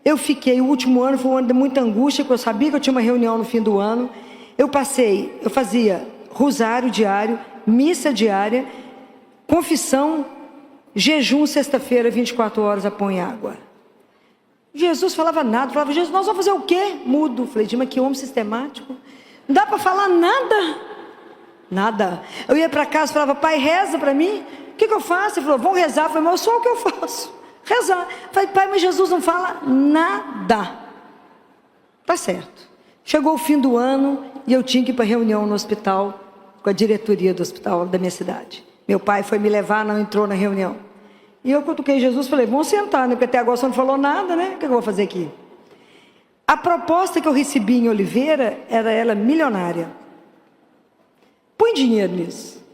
o último ano foi um ano de muita angústia, porque eu sabia que eu tinha uma reunião no fim do ano. Eu fazia rosário diário, missa diária, confissão, jejum sexta-feira, 24 horas, põe água. Jesus falava nada, falava, Jesus, nós vamos fazer o quê? Mudo. Falei, mas que homem sistemático. Não dá para falar nada. Eu ia para casa e falava, pai, reza para mim. O que eu faço? Ele falou, vão rezar. Eu falei, mas só o que eu faço? Rezar. Eu falei, pai, mas Jesus não fala nada. Tá certo. Chegou o fim do ano e eu tinha que ir para reunião no hospital, com a diretoria do hospital da minha cidade. Meu pai foi me levar, não entrou na reunião. E eu cutuquei Jesus e falei, vamos sentar, né? Porque até agora você não falou nada, né? O que eu vou fazer aqui? A proposta que eu recebi em Oliveira, era ela milionária. Põe dinheiro nisso.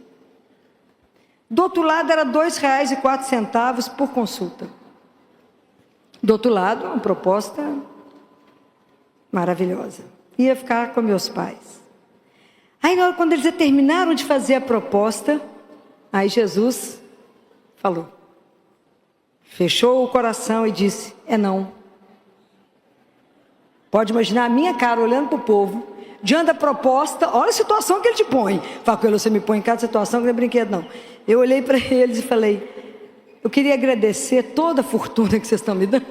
Do outro lado era R$ 2,04 por consulta. Do outro lado, uma proposta maravilhosa. Ia ficar com meus pais. Aí quando eles terminaram de fazer a proposta, aí Jesus falou. Fechou o coração e disse, é não. Pode imaginar a minha cara olhando para o povo, diante da proposta, olha a situação que ele te põe. Fala com ele, você me põe em cada situação que não é brinquedo não. Eu olhei para eles e falei, Eu queria agradecer toda a fortuna que vocês estão me dando,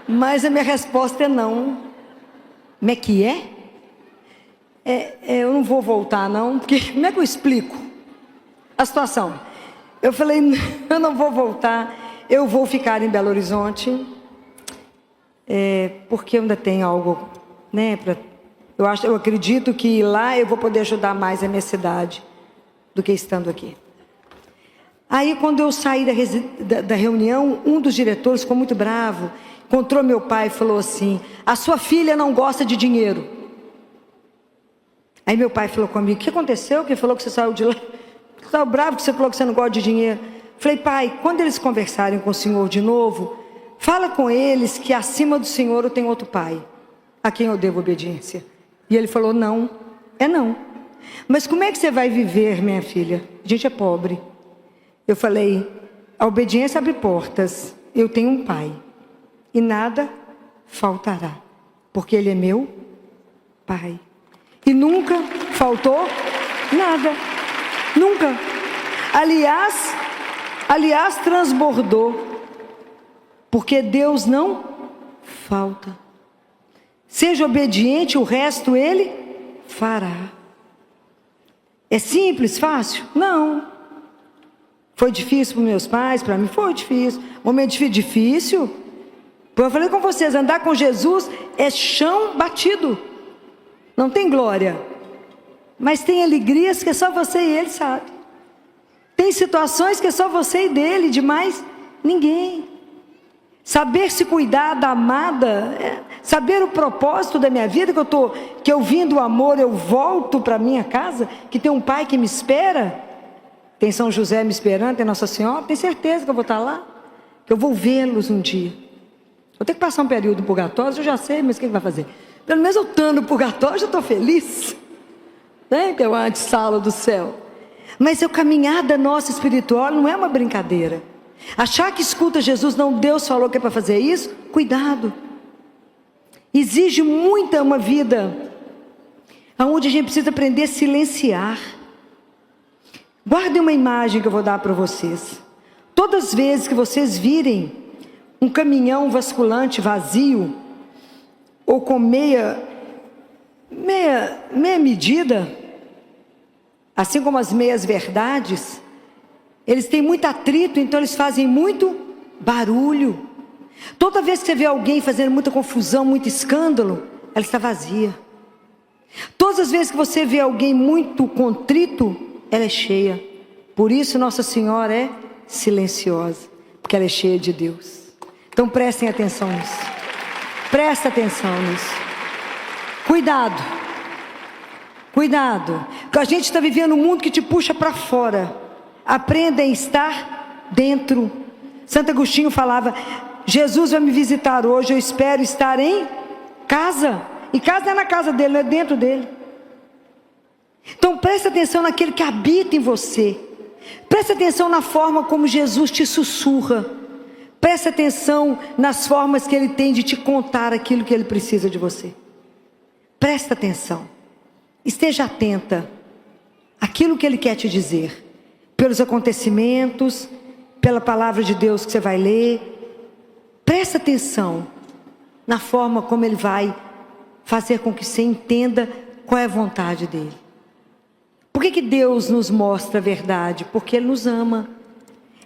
mas a minha resposta é não. Como é que é? Eu não vou voltar não, porque como é que eu explico a situação? Eu falei, eu não vou voltar, eu vou ficar em Belo Horizonte, porque eu ainda tenho algo, né, eu acredito que lá eu vou poder ajudar mais a minha cidade do que estando aqui. Aí quando eu saí da reunião, um dos diretores ficou muito bravo, encontrou meu pai e falou assim, a sua filha não gosta de dinheiro. Aí meu pai falou comigo, o que aconteceu? Que falou que você saiu de lá? Estava bravo que você falou que você não gosta de dinheiro. Falei, pai, quando eles conversarem com o Senhor de novo, fala com eles que acima do Senhor eu tenho outro pai, a quem eu devo obediência. E ele falou, não, não. Mas como é que você vai viver, minha filha? A gente é pobre. Eu falei, a obediência abre portas, eu tenho um pai, e nada faltará, porque ele é meu pai. E nunca faltou nada, nunca. Aliás, transbordou, porque Deus não falta. Seja obediente, o resto Ele fará. É simples, fácil? Não. Foi difícil para meus pais, para mim foi difícil. Momento difícil. Eu falei com vocês, andar com Jesus é chão batido. Não tem glória. Mas tem alegrias que é só você e Ele sabe. Tem situações que é só você e dele, de mais ninguém. Saber se cuidar da amada, saber o propósito da minha vida, que eu vim do amor, eu volto para minha casa, que tem um pai que me espera, tem São José me esperando, tem Nossa Senhora, tenho certeza que eu vou estar lá, que eu vou vê-los um dia. Vou ter que passar um período purgatório, eu já sei, mas o que vai fazer? Pelo menos eu estando no purgatório, já estou feliz, né? Que é o antessala do céu. Mas a caminhada nossa espiritual não é uma brincadeira. Achar que escuta Jesus, não, Deus falou que é para fazer isso, cuidado. Exige uma vida onde a gente precisa aprender a silenciar. Guardem uma imagem que eu vou dar para vocês. Todas as vezes que vocês virem um caminhão vasculante vazio, ou com meia medida, assim como as meias verdades, eles têm muito atrito, então eles fazem muito barulho. Toda vez que você vê alguém fazendo muita confusão, muito escândalo, ela está vazia. Todas as vezes que você vê alguém muito contrito, ela é cheia. Por isso Nossa Senhora é silenciosa, porque ela é cheia de Deus. Então prestem atenção nisso. Presta atenção nisso. Cuidado. Cuidado. Porque a gente está vivendo um mundo que te puxa para fora. Aprenda a estar dentro. Santo Agostinho falava, Jesus vai me visitar hoje, eu espero estar em casa. E casa não é na casa dele, não é dentro dele. Então presta atenção naquele que habita em você. Presta atenção na forma como Jesus te sussurra. Presta atenção nas formas que Ele tem de te contar aquilo que Ele precisa de você. Presta atenção. Esteja atenta àquilo que Ele quer te dizer. Pelos acontecimentos, pela palavra de Deus que você vai ler. Presta atenção na forma como Ele vai fazer com que você entenda qual é a vontade dEle. Por que Deus nos mostra a verdade? Porque Ele nos ama.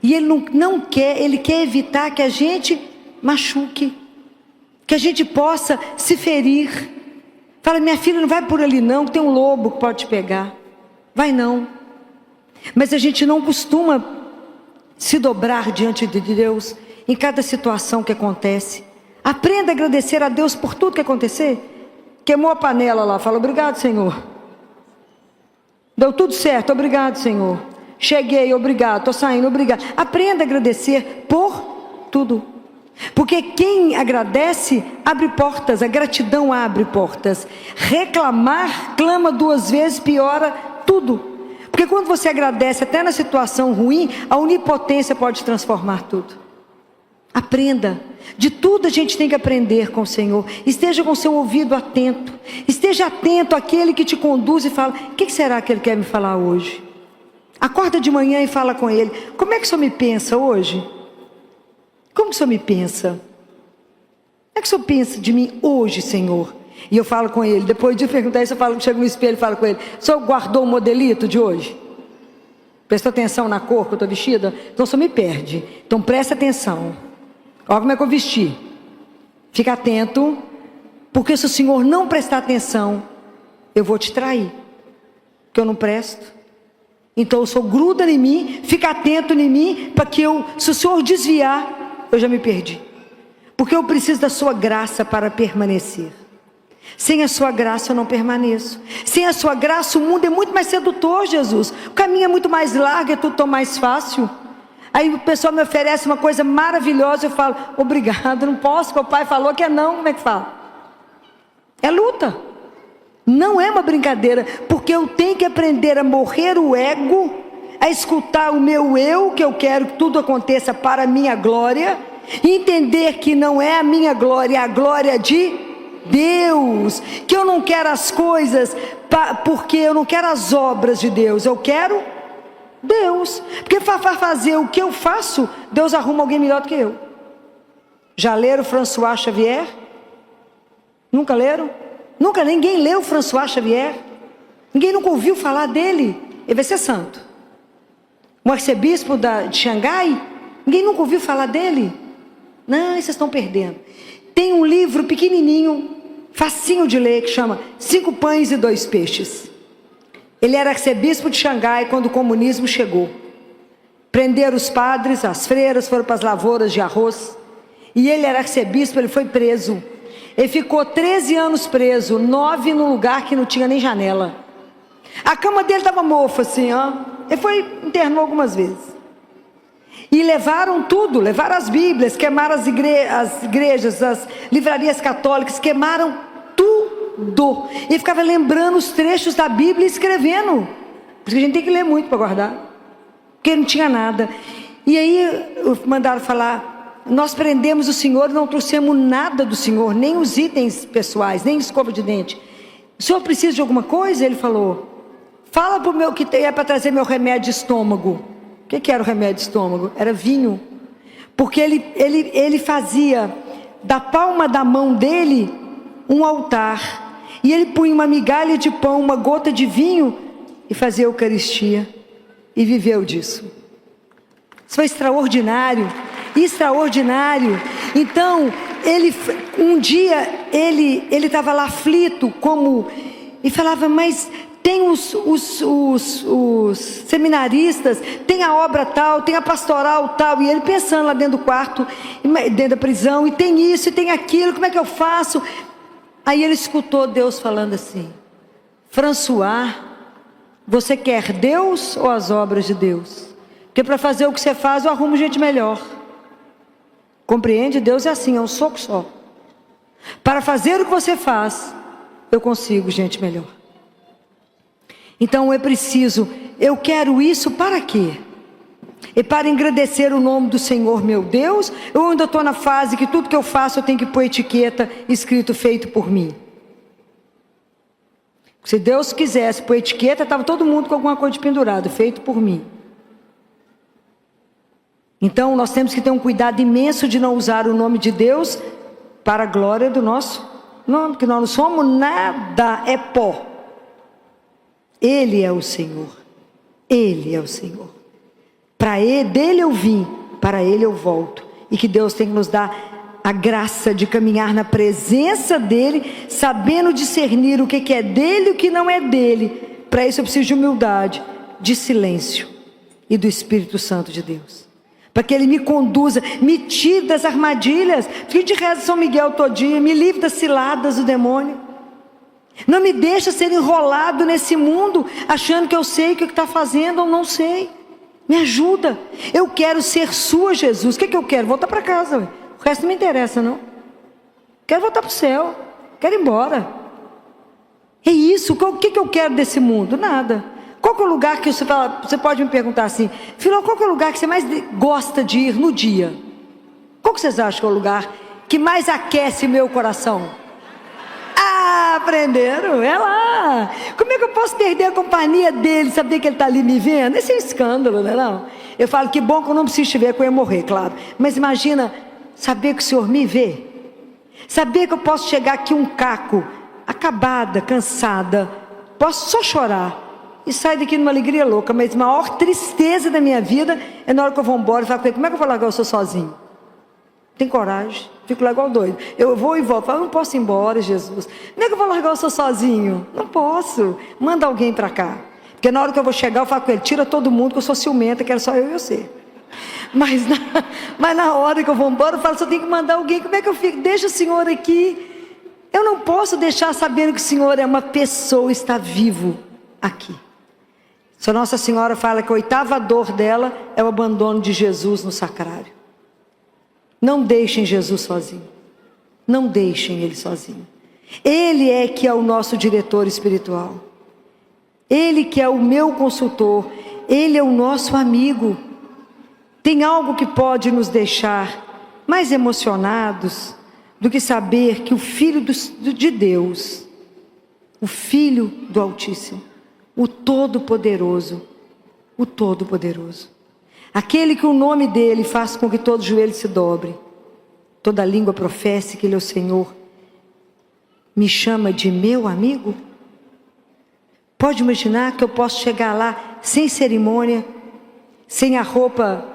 E Ele não quer, Ele quer evitar que a gente machuque, que a gente possa se ferir. Fala, minha filha, não vai por ali não, que tem um lobo que pode te pegar. Vai não. Mas a gente não costuma se dobrar diante de Deus em cada situação que acontece. Aprenda a agradecer a Deus por tudo que acontecer. Queimou a panela lá, fala, obrigado, Senhor. Deu tudo certo, obrigado, Senhor. Cheguei, obrigado, estou saindo, obrigado. Aprenda a agradecer por tudo. Porque quem agradece, abre portas, a gratidão abre portas. Reclamar, clama 2 vezes, piora tudo. Porque quando você agradece, até na situação ruim, a onipotência pode transformar tudo. Aprenda. De tudo a gente tem que aprender com o Senhor. Esteja com o seu ouvido atento. Esteja atento àquele que te conduz e fala, o que será que Ele quer me falar hoje? Acorda de manhã e fala com ele: como é que o senhor me pensa hoje? Como que o senhor me pensa? Como é que o senhor pensa de mim hoje, Senhor? E eu falo com ele, depois de perguntar isso, eu chego no espelho e falo com ele: o senhor guardou o modelito de hoje? Prestou atenção na cor que eu estou vestida? Então o senhor me perde. Então presta atenção. Olha como é que eu vesti. Fica atento, porque se o senhor não prestar atenção, eu vou te trair, porque eu não presto. Então o senhor gruda em mim, fica atento em mim, para que se o senhor desviar, eu já me perdi. Porque eu preciso da sua graça para permanecer. Sem a sua graça eu não permaneço. Sem a sua graça o mundo é muito mais sedutor, Jesus. O caminho é muito mais largo, é tudo tão mais fácil. Aí o pessoal me oferece uma coisa maravilhosa, eu falo: obrigado, não posso, porque o pai falou que é não. Como é que fala? É luta. Não é uma brincadeira, porque eu tenho que aprender a morrer o ego, a escutar o meu eu, que eu quero que tudo aconteça para a minha glória, e entender que não é a minha glória, é a glória de Deus, que eu não quero as coisas, porque eu não quero as obras de Deus, eu quero Deus, porque para fazer o que eu faço, Deus arruma alguém melhor do que eu. Já leram François Xavier? Nunca leram? Nunca ninguém leu François Xavier? Ninguém nunca ouviu falar dele? Ele vai ser santo. O arcebispo de Xangai? Ninguém nunca ouviu falar dele? Não, vocês estão perdendo. Tem um livro pequenininho, facinho de ler, que chama 5 Pães e 2 Peixes. Ele era arcebispo de Xangai quando o comunismo chegou. Prenderam os padres, as freiras foram para as lavouras de arroz. E ele era arcebispo, ele foi preso. Ele ficou 13 anos preso, 9 num lugar que não tinha nem janela. A cama dele estava mofa assim, ó. Ele internou algumas vezes. E levaram tudo, levaram as Bíblias, queimaram as igrejas, as livrarias católicas, queimaram tudo. E ficava lembrando os trechos da Bíblia e escrevendo. Porque a gente tem que ler muito para guardar. Porque não tinha nada. E aí mandaram falar: nós prendemos o senhor e não trouxemos nada do senhor, nem os itens pessoais, nem escova de dente. O senhor precisa de alguma coisa? Ele falou: fala para o meu que é para trazer meu remédio de estômago. O que era o remédio de estômago? Era vinho. Porque ele fazia da palma da mão dele um altar. E ele punha uma migalha de pão, uma gota de vinho e fazia a Eucaristia. E viveu disso. Isso foi extraordinário. Extraordinário. Então, um dia ele estava lá aflito, e falava: mas tem os seminaristas, tem a obra tal, tem a pastoral tal, e ele pensando lá dentro do quarto, dentro da prisão, e tem isso, e tem aquilo, como é que eu faço? Aí ele escutou Deus falando assim: François, você quer Deus ou as obras de Deus? Porque para fazer o que você faz, eu arrumo gente melhor. Compreende? Deus é assim, é um soco só. Para fazer o que você faz, eu consigo gente melhor. Então eu quero isso para quê? E para engrandecer o nome do Senhor meu Deus? Eu ainda estou na fase que tudo que eu faço eu tenho que pôr etiqueta escrito feito por mim. Se Deus quisesse pôr etiqueta, estava todo mundo com alguma coisa de pendurado, feito por mim. Então nós temos que ter um cuidado imenso de não usar o nome de Deus para a glória do nosso nome, porque nós não somos nada, é pó. Ele é o Senhor. Ele é o Senhor. Dele eu vim, para Ele eu volto. E que Deus tem que nos dar a graça de caminhar na presença dEle, sabendo discernir o que é dEle e o que não é dEle. Para isso eu preciso de humildade, de silêncio e do Espírito Santo de Deus. Para que Ele me conduza, me tire das armadilhas. Fique de reza São Miguel todo dia, me livre das ciladas do demônio. Não me deixa ser enrolado nesse mundo, achando que eu sei o que está fazendo ou não sei. Me ajuda. Eu quero ser sua, Jesus. O que eu quero? Voltar para casa. Ué. O resto não me interessa, não. Quero voltar para o céu. Quero ir embora. É isso. O que eu quero desse mundo? Nada. Qual que é o lugar que você pode me perguntar assim: Filó, qual que é o lugar que você mais gosta de ir no dia? Qual que vocês acham que é o lugar que mais aquece meu coração? Ah! Aprenderam, é lá. Como é que eu posso perder a companhia dele, saber que ele está ali me vendo? Esse é um escândalo, não é não? Eu falo, que bom que eu não preciso te ver, que eu ia morrer, claro. Mas imagina, saber que o Senhor me vê. Saber que eu posso chegar aqui um caco, acabada, cansada, posso só chorar e sair daqui numa alegria louca, mas a maior tristeza da minha vida é na hora que eu vou embora e falo, como é que eu vou largar o Senhor sozinho? Tem coragem, fico lá igual doido. Eu vou e volto, falo, não posso ir embora, Jesus. Como é que eu vou largar o Senhor sozinho? Não posso, manda alguém para cá. Porque na hora que eu vou chegar, eu falo com ele, tira todo mundo, que eu sou ciumenta, que era só eu e você. Mas na hora que eu vou embora, eu falo, só tenho que mandar alguém, como é que eu fico? Deixa o Senhor aqui. Eu não posso deixar sabendo que o Senhor é uma pessoa, está vivo aqui. Se Nossa Senhora fala que a 8ª dor dela é o abandono de Jesus no sacrário. Não deixem Jesus sozinho. Não deixem Ele sozinho. Ele é que é o nosso diretor espiritual. Ele que é o meu consultor. Ele é o nosso amigo. Tem algo que pode nos deixar mais emocionados do que saber que o Filho de Deus, o Filho do Altíssimo, o Todo-Poderoso, aquele que o nome dele faz com que todo joelho se dobre, toda língua professe que ele é o Senhor, me chama de meu amigo? Pode imaginar que eu posso chegar lá sem cerimônia, sem a roupa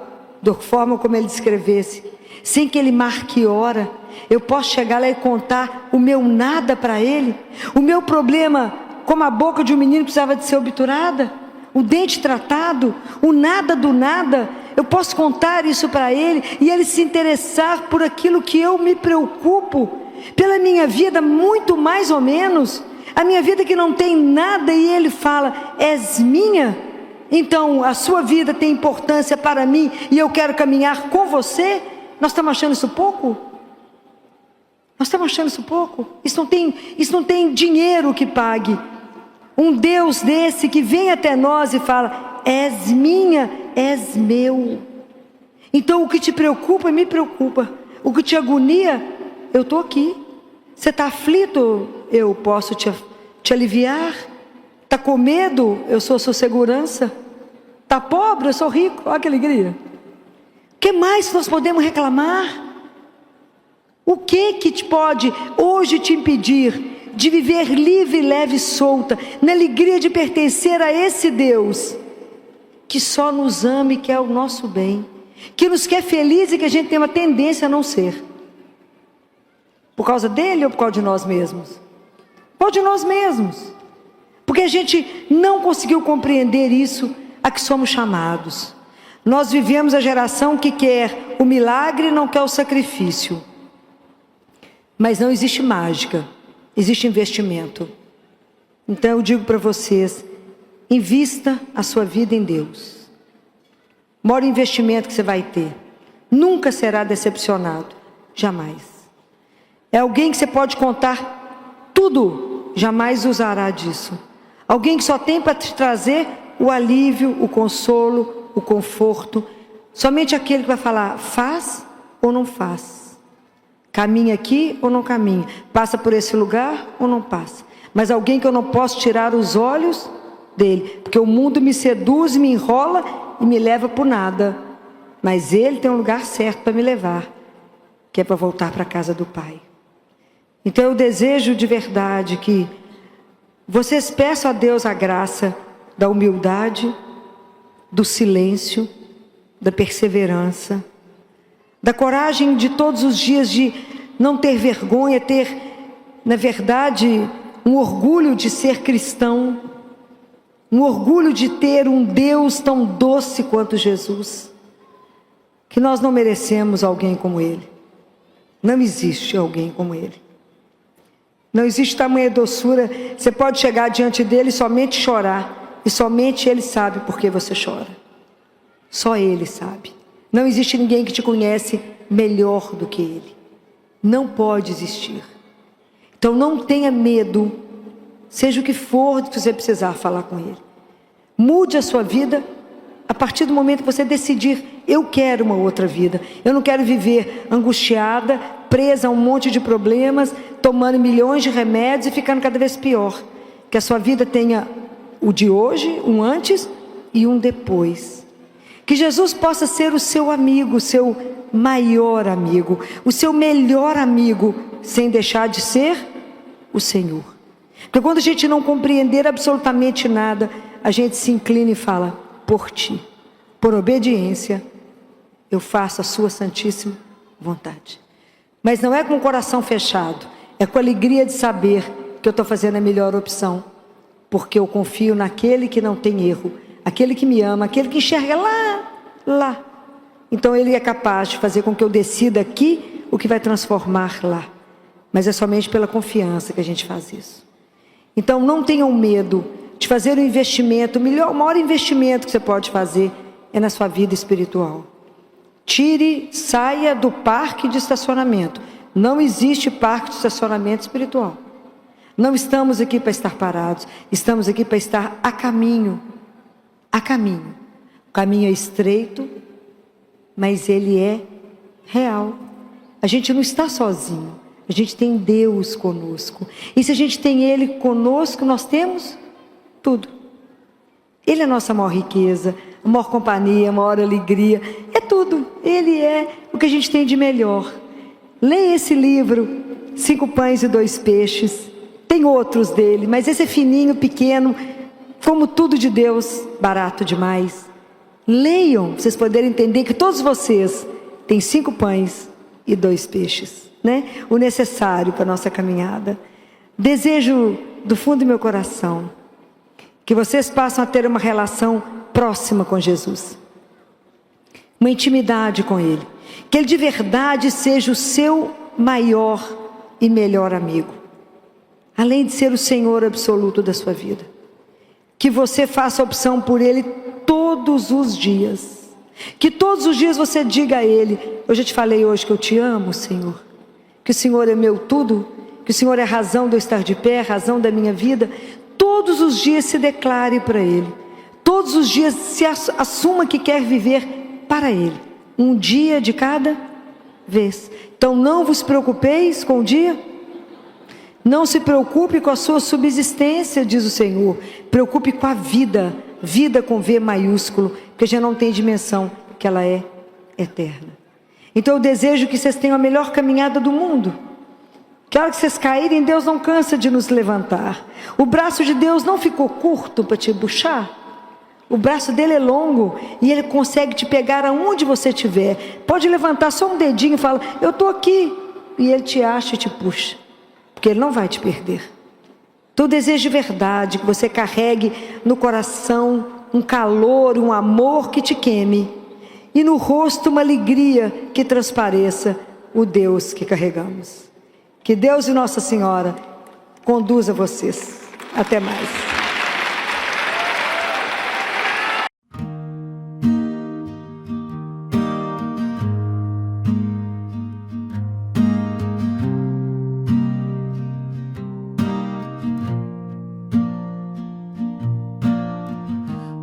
da forma como ele descrevesse, sem que ele marque hora. Eu posso chegar lá e contar o meu nada para ele, o meu problema, como a boca de um menino precisava de ser obturada, o dente tratado, o nada do nada. Eu posso contar isso para ele e ele se interessar por aquilo que eu me preocupo, pela minha vida, muito mais ou menos, a minha vida que não tem nada, e ele fala, és minha, então a sua vida tem importância para mim e eu quero caminhar com você. Nós estamos achando isso pouco? Nós estamos achando isso pouco? Isso não tem dinheiro que pague. Um Deus desse que vem até nós e fala, és minha, és meu. Então o que te preocupa, me preocupa. O que te agonia, eu estou aqui. Você está aflito, eu posso te aliviar. Está com medo, eu sou sua segurança. Está pobre, eu sou rico. Olha que alegria. O que mais nós podemos reclamar? O que te pode hoje te impedir de viver livre, leve e solta, na alegria de pertencer a esse Deus, que só nos ama e quer o nosso bem, que nos quer feliz e que a gente tem uma tendência a não ser? Por causa dele ou por causa de nós mesmos? Por causa de nós mesmos. Porque a gente não conseguiu compreender isso a que somos chamados. Nós vivemos a geração que quer o milagre e não quer o sacrifício. Mas não existe mágica, existe investimento. Então eu digo para vocês, invista a sua vida em Deus. O maior investimento que você vai ter, nunca será decepcionado, jamais. É alguém que você pode contar tudo, jamais usará disso. Alguém que só tem para te trazer o alívio, o consolo, o conforto. Somente aquele que vai falar, faz ou não faz. Caminha aqui ou não caminha, passa por esse lugar ou não passa. Mas alguém que eu não posso tirar os olhos dele, porque o mundo me seduz, me enrola e me leva por nada. Mas ele tem um lugar certo para me levar, que é para voltar para a casa do Pai. Então eu desejo de verdade que vocês peçam a Deus a graça da humildade, do silêncio, da perseverança, da coragem de todos os dias de não ter vergonha, ter, na verdade, um orgulho de ser cristão, um orgulho de ter um Deus tão doce quanto Jesus, que nós não merecemos alguém como Ele. Não existe alguém como Ele. Não existe tamanha doçura. Você pode chegar diante dele e somente chorar, e somente Ele sabe por que você chora. Só Ele sabe. Não existe ninguém que te conhece melhor do que Ele. Não pode existir. Então não tenha medo, seja o que for que você precisar falar com Ele. Mude a sua vida a partir do momento que você decidir, eu quero uma outra vida. Eu não quero viver angustiada, presa a um monte de problemas, tomando milhões de remédios e ficando cada vez pior. Que a sua vida tenha o de hoje, um antes e um depois. Que Jesus possa ser o seu amigo, o seu maior amigo, o seu melhor amigo, sem deixar de ser o Senhor. Porque quando a gente não compreender absolutamente nada, a gente se inclina e fala: por ti, por obediência, eu faço a sua santíssima vontade. Mas não é com o coração fechado, é com a alegria de saber que eu estou fazendo a melhor opção, porque eu confio naquele que não tem erro, aquele que me ama, aquele que enxerga lá. Então Ele é capaz de fazer com que eu decida aqui o que vai transformar lá. Mas é somente pela confiança que a gente faz isso. Então não tenham medo de fazer um investimento, o maior investimento que você pode fazer é na sua vida espiritual. Saia do parque de estacionamento. Não existe parque de estacionamento espiritual. Não estamos aqui para estar parados, estamos aqui para estar a caminho. A caminho. O caminho é estreito, mas ele é real. A gente não está sozinho, a gente tem Deus conosco. E se a gente tem Ele conosco, nós temos tudo. Ele é a nossa maior riqueza, a maior companhia, a maior alegria, é tudo. Ele é o que a gente tem de melhor. Leia esse livro, 5 pães e 2 peixes. Tem outros dele, mas esse é fininho, pequeno, como tudo de Deus, barato demais. Leiam, para vocês poderem entender que todos vocês têm 5 pães e 2 peixes, né? O necessário para a nossa caminhada. Desejo do fundo do meu coração que vocês passem a ter uma relação próxima com Jesus, uma intimidade com Ele, que Ele de verdade seja o seu maior e melhor amigo, além de ser o Senhor absoluto da sua vida. Que você faça a opção por Ele todos os dias, que todos os dias você diga a Ele: eu já te falei hoje que eu te amo, Senhor, que o Senhor é meu tudo, que o Senhor é a razão de eu estar de pé, a razão da minha vida. Todos os dias se declare para Ele, todos os dias se assuma que quer viver para Ele, um dia de cada vez. Então não vos preocupeis com o dia, não se preocupe com a sua subsistência, diz o Senhor. Preocupe com a vida, vida com V maiúsculo, porque já não tem dimensão, que ela é eterna. Então eu desejo que vocês tenham a melhor caminhada do mundo. Que a hora que vocês caírem, Deus não cansa de nos levantar. O braço de Deus não ficou curto para te puxar. O braço dele é longo e ele consegue te pegar aonde você estiver. Pode levantar só um dedinho e falar: eu estou aqui. E ele te acha e te puxa, porque ele não vai te perder. Então eu desejo de verdade que você carregue no coração um calor, um amor que te queime, e no rosto uma alegria que transpareça o Deus que carregamos. Que Deus e Nossa Senhora conduza vocês. Até mais.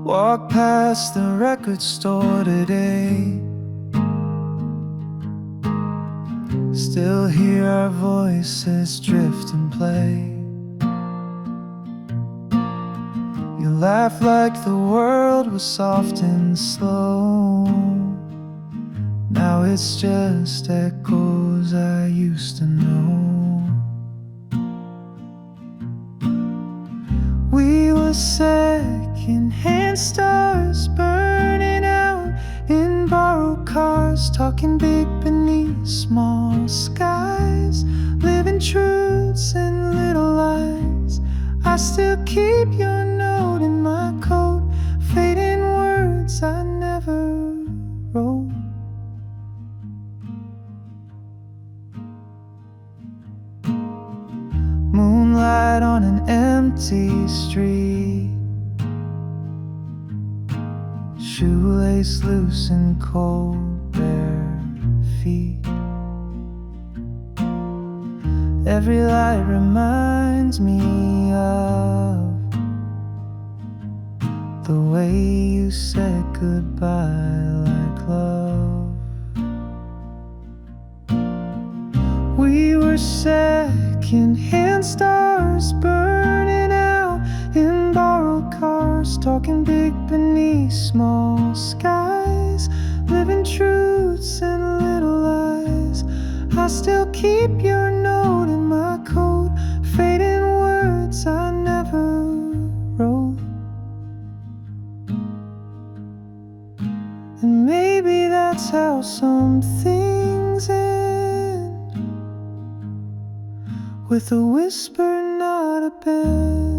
Walk past the record store today, still hear our voices drift and play. You laugh like the world was soft and slow. Now it's just echoes I used to know. We were second-hand stars burning out in borrowed cars, talking big beneath small skies, living truths and little lies. I still keep your note in my coat, fading words I never wrote. Moonlight on an empty street, shoelace loose and cold bare feet. Every light reminds me of the way you said goodbye like love. We were second-hand stars burning out in borrowed cars, talking big beneath small skies, living truths and little lies. I still keep your note in my coat, fading words I never wrote. And maybe that's how some things end, with a whisper, not a bend.